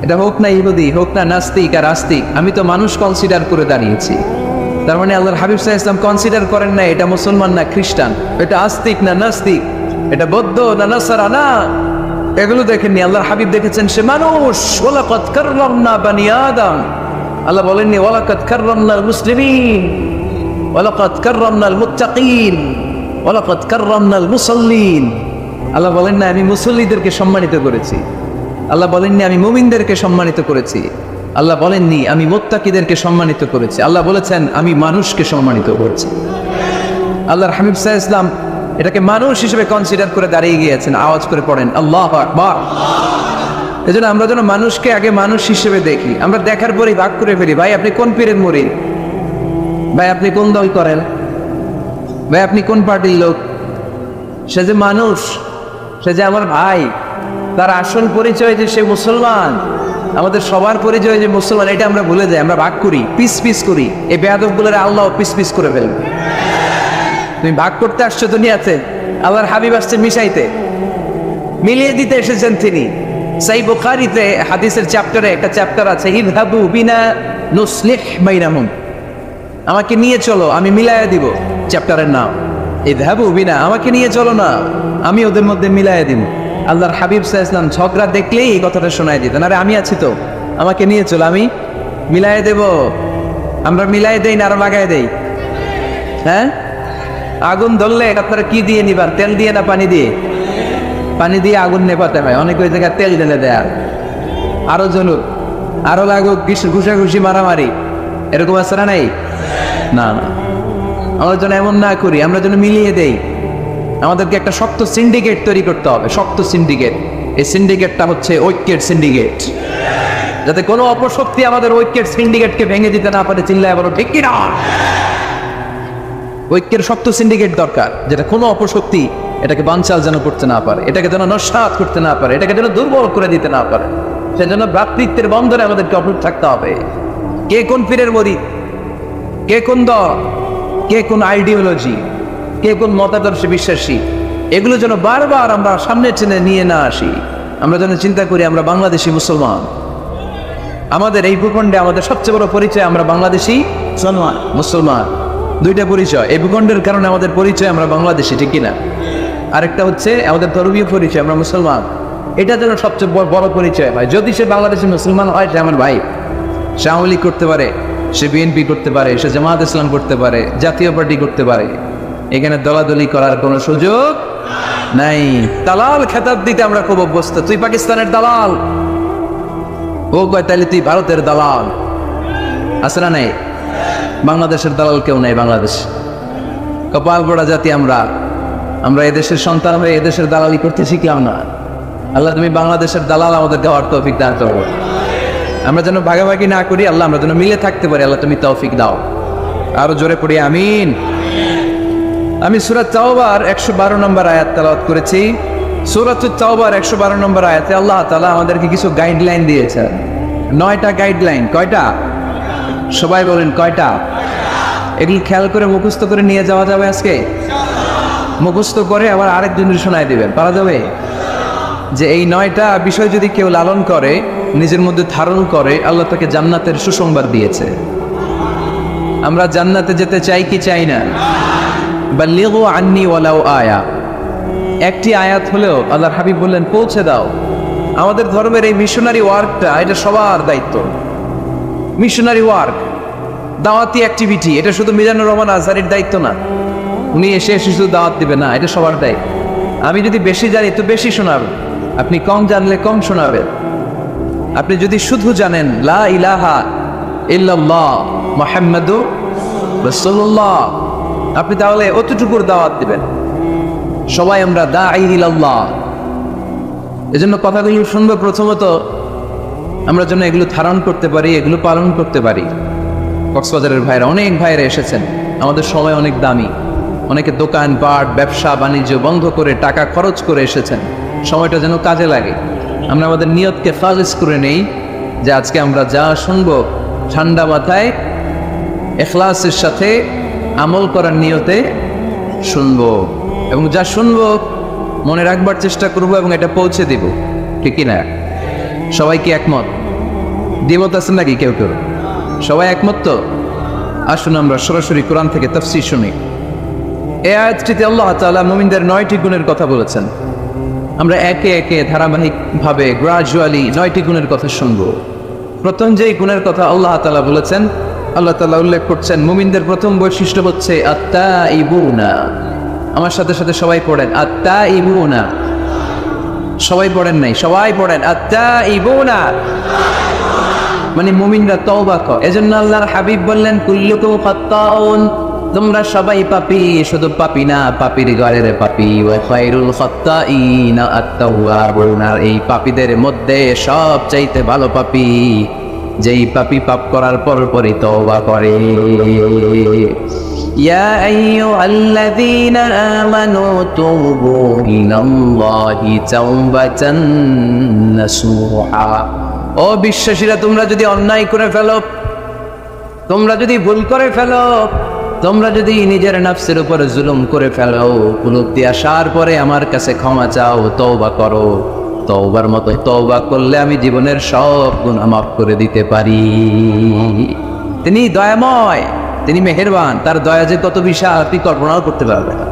এটা হোক না ইহুদি, হোক না নাস্তিক আর আস্তিক, আমি তো মানুষ কনসিডার করে দাঁড়িয়েছি। তার মানে আল্লাহর হাবিব সাল্লাল্লাহু আলাইহি ওয়াসাল্লাম কনসিডার করেন না এটা মুসলমান না খ্রিস্টান, এটা আস্তিক না নাস্তিক, এটা বৌদ্ধ না নাসারা, না, এগুলো দেখেননি। আল্লাহর হাবিব দেখেছেন সে মানুষ। ওয়ালাকাদ কাররামনা বানি আদম, আল্লাহ বলেননি ওয়ালাকাদ কাররামনাল মুসলিমিন, ওয়ালাকাদ কাররামনাল মুত্তাকিন, ওয়ালাকাদ কাররামনাল মুসাল্লিন। আল্লাহ বলেন না আমি মুসল্লিদেরকে সম্মানিত করেছি, আল্লাহ বলেননি আমি মুমিনদেরকে সম্মানিত করেছি, আল্লাহ বলেননি আমি মুত্তাকিদেরকে সম্মানিত করেছি, আল্লাহ বলেছেন আমি মানুষকে সম্মানিত করেছি। আল্লাহর হাবিব সাল্লাল্লাহু আলাইহি ওয়াসাল্লাম এটাকে মানুষ হিসেবে কনসিডার করে দাঁড়িয়ে গিয়েছেন। আওয়াজ করে পড়েন আল্লাহু আকবার। এজন্য আমরা যেন মানুষকে আগে মানুষ হিসেবে দেখি। আমরা দেখার পরেই ভাগ করে ফেলি, ভাই আপনি কোন পীরের মুরিদ, ভাই আপনি কোন দল করেন, ভাই আপনি কোন পার্টির লোক। সে যে মানুষ, সে যে আমার ভাই, তার আসল পরিচয় যে সে মুসলমান, আমাদের সবার পরিচয় যে মুসলমান, এটা আমরা ভুলে যাই। আমরা ভাগ করি, পিস পিস করি। এই বেয়াদবগুলোর আল্লাহ পিস পিস করে ফেলবে। তুমি ভাগ করতে আসছো দুনিয়াতে, আল্লাহর হাবিব আসছে মিশাইতে, মিলিয়ে দিতে এসেছেন তিনি। সহিহ বুখারীতে হাদিসের চ্যাপ্টারে একটা চ্যাপ্টার আছে, ইযহাবু বিনা নুসলিহ বাইনাহুম, আমাকে নিয়ে চলো আমি মিলায়া দিব। চ্যাপ্টারের নাম ইযহাবু বিনা, আমাকে নিয়ে চলো না আমি ওদের মধ্যে মিলায়া দিব। আল্লাহর হাবিব সাল্লাল্লাহু আলাইহি ওয়াসাল্লাম ঝগড়া দেখলেই এই কথাটা শোনায় দিতেন, আরে আমি আছি তো, আমাকে নিয়ে চলো আমি মিলায়া দেব। আমরা মিলাই দেই না আরো লাগাই দেই? হ্যাঁ, আগুন ধরলে আপনারা কি দিয়ে নিবার, তেল দিয়ে না পানি দিয়ে? পানি দিয়ে আগুন নেভাতে হয়, অনেক ওই জায়গায় তেল ঢেলে দেয়, আরো জ্বলুক আরো লাগুক, ঘুষাঘুষি মারামারি, এরকম আছে না? নাই না না, আমরা যেন এমন না করি, আমরা যেন মিলিয়ে দেই। আমাদেরকে একটা শক্ত সিন্ডিকেট তৈরি করতে হবে, শক্ত সিন্ডিকেট। এই সিন্ডিকেটটা হচ্ছে ঐক্যের সিন্ডিকেট, যাতে কোনো অপশক্তি আমাদের ঐক্যের সিন্ডিকেটকে ভেঙে দিতে না পারে। চিল্লায় বলো ঠিক কিনা? ঐক্যের শক্ত সিন্ডিকেট দরকার, যেটা কোনো অপশক্তি এটাকে বানচাল যেন করতে না পারে, এটাকে যেন নস্যাৎ করতে না পারে, এটাকে যেন দুর্বল করে দিতে না পারে। সেজন্য ভ্রাতৃত্বের বন্ধনে আমাদেরকে অটুট থাকতে হবে। কে কোন পীরের মুরিদ, কে কোন দল, কে কোন আইডিওলজি, কে কোন মতাদর্শে বিশ্বাসী, এগুলো যেন বারবার আমরা সামনে টেনে নিয়ে না আসি। আমরা যেন চিন্তা করি আমরা বাংলাদেশি মুসলমান। আমাদের এই ভূখণ্ডে আমাদের সবচেয়ে বড় পরিচয় আমরা বাংলাদেশি মুসলমান। দুইটা পরিচয়, এই ভূখণ্ডের কারণে আমাদের পরিচয় আমরা বাংলাদেশি, ঠিক কিনা? আরেকটা হচ্ছে আমাদের ধর্মীয় পরিচয়, আমরা মুসলমান। এটা যেন সবচেয়ে বড় পরিচয় হয়। যদি সে বাংলাদেশি মুসলমান হয়, সে আমার ভাই, সে আওয়ামী লীগ করতে পারে, সে বিএনপি করতে পারে, সে জামাত ইসলাম করতে পারে, জাতীয় পার্টি করতে পারে, এখানে দলাদলি করার কোনো সুযোগ নাই। দালাল খেতাব দিতে আমরা খুব অভ্যস্ত। তুই পাকিস্তানের দালাল, ও কয় তাইলে তুই ভারতের দালাল। আছে না নাই? বাংলাদেশের দালাল কেউ নাই। বাংলাদেশ কপাল পোড়া জাতি আমরা। আমরা এদেশের সন্তান হয়ে এদেশের দালালি করতে শিখলাম না। আল্লাহ তুমি বাংলাদেশের দালাল আমাদেরকে হওয়ার তৌফিক দান করো। আমরা যেন ভাগাভাগি না করি, আল্লাহ আমরা যেন মিলে থাকতে পারি, আল্লাহ তুমি তৌফিক দাও। আরো জোরে পড়ি আমিন। আমি সূরা তাওবার 112 নম্বর আয়াত তেলাওয়াত করেছি। সূরা তাওবার 112 নম্বর আয়াতে আল্লাহ তাআলা আমাদেরকে কিছু গাইডলাইন দিয়েছেন। 9টা গাইডলাইন। কয়টা? সবাই বলেন কয়টা? এগুলি খেয়াল করে মুখস্থ করে নিয়ে যাওয়া যাবে আজকে? মুখস্থ করে আবার আরেকজনের শোনায় দিবেন, পারা যাবে? যে এই 9টা বিষয় যদি কেউ লালন করে, নিজের মধ্যে ধারণ করে, আল্লাহ তাকে জান্নাতের সুসংবাদ দিয়েছে। আমরা জান্নাতে যেতে চাই কি চাই না? বাল্লিগু আন্নি ওয়ালাউ আয়া, একটি আয়াত হলেও আল্লাহর হাবিব বললেন পৌঁছে দাও। আমাদের ধর্মের এই মিশনারি ওয়ার্কটা, এটা সবার দায়িত্ব। মিশনারি ওয়ার্ক, দাওয়াতি অ্যাক্টিভিটি, এটা শুধু মিজানুর রহমান আজহারির দায়িত্ব না। উনি এসে শুধু দাওয়াত দিবে না, এটা সবার দায়িত্ব। আমি যদি বেশি জানি তো বেশি শোনাবেন, আপনি কম জানলে কম শোনাবেন। আপনি যদি শুধু জানেন লা ইলাহা ইল্লাল্লাহ মুহাম্মাদুর রাসূলুল্লাহ, আপনি তাহলে অতটুকুর দাওয়াত দিবেন। সবাই আমরা দাঈ ইলাল্লাহ। এজন্য কথাগুলো শুনবো, প্রথমত আমরা যেন এগুলো ধারণ করতে পারি, এগুলো পালন করতে পারি। কক্সবাজারের ভাইরা, অনেক ভাইরা এসেছেন, আমাদের সময় অনেক দামি। অনেকে দোকান পাট ব্যবসা বাণিজ্য বন্ধ করে টাকা খরচ করে এসেছেন, সময়টা যেন কাজে লাগে। আমরা আমাদের নিয়তকে খালিস করে নেই, যে আজকে আমরা যা শুনবো ঠান্ডা মাথায় ইখলাসের সাথে আমল করার নিয়তে শুনবো, এবং যা শুনবো মনে রাখবার চেষ্টা করব এবং এটা পৌঁছে দিব, ঠিক না? সবাই কি একমত? দ্বিমত আছেন নাকি কেউ কেউ? সবাই একমত তো? আসুন আমরা সরাসরি কোরআন থেকে তাফসীর শুনি। এই আয়াতটিতে আল্লাহ তাআলা মুমিনদের 9টি গুণের কথা বলেছেন। আমরা একে একে ধারাবাহিকভাবে গ্রাজুয়ালি 9টি গুণের কথা শুনব। প্রথম যেই গুণের কথা আল্লাহ তাআলা বলেছেন, আল্লাহ তাআলা উল্লেখ করছেন মুমিনদের প্রথম বৈশিষ্ট্য হচ্ছে আত্তাইবুনা। আমার সাথে সাথে সবাই পড়েন আত্তাইবুনা। সবাই পড়েন নাই, সবাই পড়েন আত্তাইবুনা, মানে মুমিনরা তওবা করে। এজন্য আল্লাহর হাবিব বললেন কুল্লুকুম খাত্তাউন, তোমরা সবাই পাপী, শুধু পাপী না, পাপীর ঘরের পাপী। ওয়া খায়রুল খাত্তাইনা আত-তাওয়াবুন, এই পাপীদের মধ্যে সবচাইতে ভালো পাপী যেই পাপী পাপ করার পরপরই তওবা করে। ইয়া আইয়ুহাল্লাযীনা আমানু তুবু ইলাল্লাহি তাওবাতান নাসুহা, ও বিশ্বাসীরা, তোমরা যদি অন্যায় করে ফেলো, তোমরা যদি ভুল করে ফেলো, তোমরা যদি নিজের নফসের উপর জুলুম করে ফেলো, উপলব্ধি আসার পরে আমার কাছে ক্ষমা চাও, তওবা করো, তওবার মতো তওবা করলে আমি জীবনের সব গুনাহ মাফ করে দিতে পারি। তিনি দয়াময়, তিনি মেহেরবান, তার দয়া যে কত বিশাল আপনি কল্পনাও করতে পারবেন না।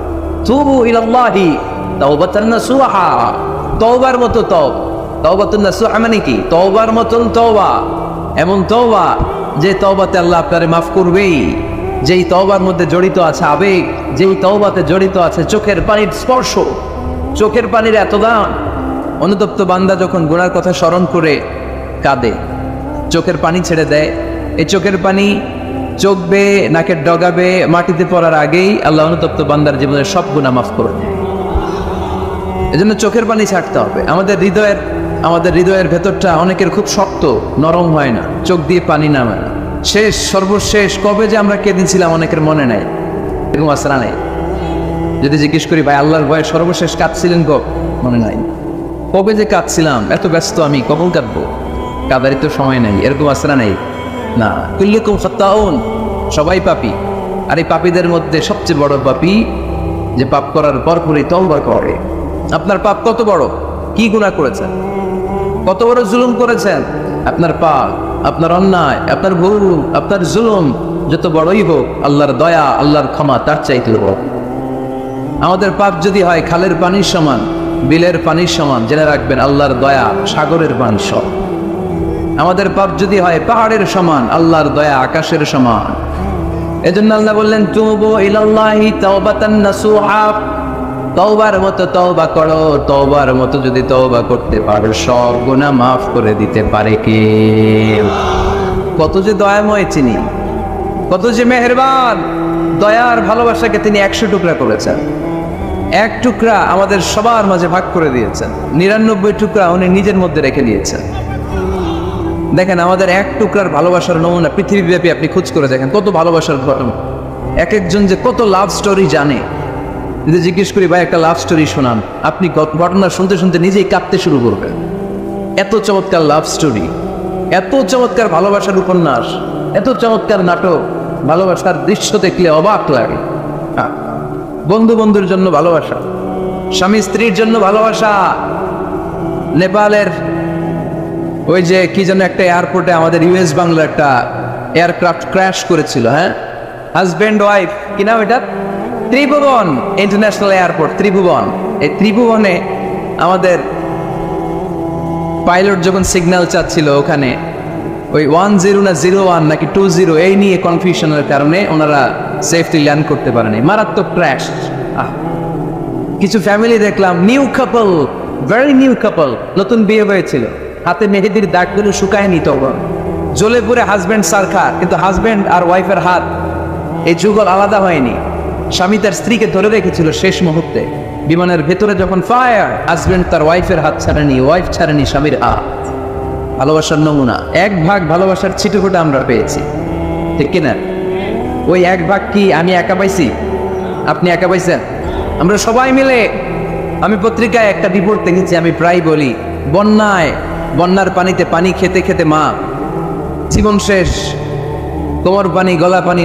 তুবু ইলাল্লাহি তাওবাতান নাসুহা, তওবার মতো তওবাতুন নাসুহা মানে কি? তওবার মতন তওবা, এমন তওবা যে তওবাতে আল্লাহ আপনারে মাফ করবেই, যেই তওবার মধ্যে জড়িত আছে আবেগ, যেই তওবাতে জড়িত আছে চোখের পানির স্পর্শ, চোখের পানির এত দাম। অনুতপ্ত বান্দা যখন গুনার কথা স্মরণ করে কাঁদে, চোখের পানি ছেড়ে দেয়, এই চোখের পানি চোখ বেয়ে নাকের ডগাবে মাটিতে পড়ার আগেই আল্লাহ অনুতপ্ত বান্দার জীবনের সব গুনাহ মাফ করে দেয়। এজন্য চোখের পানি ছাড়তে হবে। আমাদের হৃদয়ের ভেতরটা অনেকের খুব শক্ত, নরম হয় না, চোখ দিয়ে পানি নামে না। সর্বশেষ কবে যে আমরা কেঁদেছিলাম অনেকের মনে নাই, এরকম আসরা নাই। যদি জিজ্ঞেস করি ভাই আল্লাহর ভয়ে সর্বশেষ কাঁদছিলেন কবে, মনে নাই। কবে যে কাঁদছিলাম, এত ব্যস্ত আমি, কখন কাঁদবো, কাঁদারই তো সময় নাই, এরকম আসরা নাই না। কুল্লুকুম খাত্তাউন, সবাই পাপী। আর এই পাপীদের মধ্যে সবচেয়ে বড় পাপী যে পাপ করার পরপরই তওবা করে। আপনার পাপ কত বড়, কি গুনাহ করেছেন, কত বড় জুলুম করেছেন, আপনার পাপ, আপনার অন্যায়, আপনার ভুল, আপনার জুলুম যত বড়ই হোক, আল্লাহর দয়া, আল্লাহর ক্ষমা তার চাইতে বড়। আমাদের পাপ যদি হয় খালের পানির সমান, বিলের পানির সমান, জেনে রাখবেন আল্লাহর দয়া সাগরের পানি সম। আমাদের পাপ যদি হয় পাহাড়ের সমান, আল্লাহর দয়া আকাশের সমান। এজন্য আল্লাহ বললেন তুবু ইলাল্লাহি তাওবাতান নাসুহা, তওবার মতো তওবা করো। তওবার মতো যদি তওবা করতে পারো, সব গুনাহ মাফ করে দিতে পারে কে? কত যে দয়াময় চিনি, কত যে মেহেরবান। দয়ার ভালোবাসাকে তিনি 100 টুকরা করেছেন, এক টুকরা আমাদের সবার মাঝে ভাগ করে দিয়েছেন, 99 টুকরা উনি নিজের মধ্যে রেখে দিয়েছেন। দেখেন আমাদের এক টুকরার ভালোবাসার নমুনা পৃথিবীব্যাপী আপনি খোঁজ করে দেখেন, কত ভালোবাসার ঘটনা। এক একজন যে কত লাভ স্টোরি জানে। যদি জিজ্ঞেস করি ভাই একটা লাভ স্টোরি শোনান, আপনি ঘটনা শুনতে শুনতে নিজেই কাঁদতে শুরু করবেন। এত চমৎকার লাভ স্টোরি, এত চমৎকার ভালোবাসার উপন্যাস, এত চমৎকার নাটক, ভালোবাসার দৃশ্য দেখলে অবাক লাগে। বন্ধু বন্ধুর জন্য ভালোবাসা, স্বামী স্ত্রীর জন্য ভালোবাসা। নেপালের ওই যে কি যেন একটা এয়ারপোর্টে আমাদের ইউএস বাংলার একটা এয়ারক্রাফট ক্র্যাশ করেছিল, হ্যাঁ, হাজব্যান্ড ওয়াইফ, কি নাম এটা, ত্রিভুবন ইন্টারন্যাশনাল এয়ারপোর্ট, ত্রিভুবন। এই ত্রিভুবনে আমাদের পাইলট যখন সিগন্যাল চাচ্ছিল, ওখানে ওই 10 না 01 নাকি 20 এই নিয়ে কনফিউশনের কারণে ওনারা সেফলি ল্যান্ড করতে পারেনি, মারাত্মক ক্র্যাশ। কিছু ফ্যামিলি দেখলাম, নিউ কাপল, ভেরি নিউ কাপল, নতুন বিয়ে হয়েছিল, হাতে মেহেদির দাগগুলো শুকায়নি তখন, জ্বলে পুরে হাজব্যান্ড সারখার, কিন্তু হাজব্যান্ড আর ওয়াইফের হাত এই যুগল আলাদা হয়নি। স্বামী তার স্ত্রীকে ধরে রেখেছিল শেষ মুহূর্তে। বিমানের ভেতরে যখন ফায়ার, হাজব্যান্ড তার ওয়াইফের হাত ছাড়েনি, ওয়াইফ ছাড়েনি স্বামীর হাত। ভালোবাসার নমুনা। 1 ভাগ ভালোবাসার ছিটুফোঁটা আমরা পেয়েছি, ঠিক কিনা? ওই 1 ভাগ কি আমি একা পাইছি, আপনি একা পাইছেন? আমরা সবাই মিলে। আমি পত্রিকায় একটা রিপোর্ট দেখেছি, আমি প্রায় বলি, বন্যার পানিতে পানি খেতে খেতে মা জীবন শেষ, কোমর পানি, গলা পানি।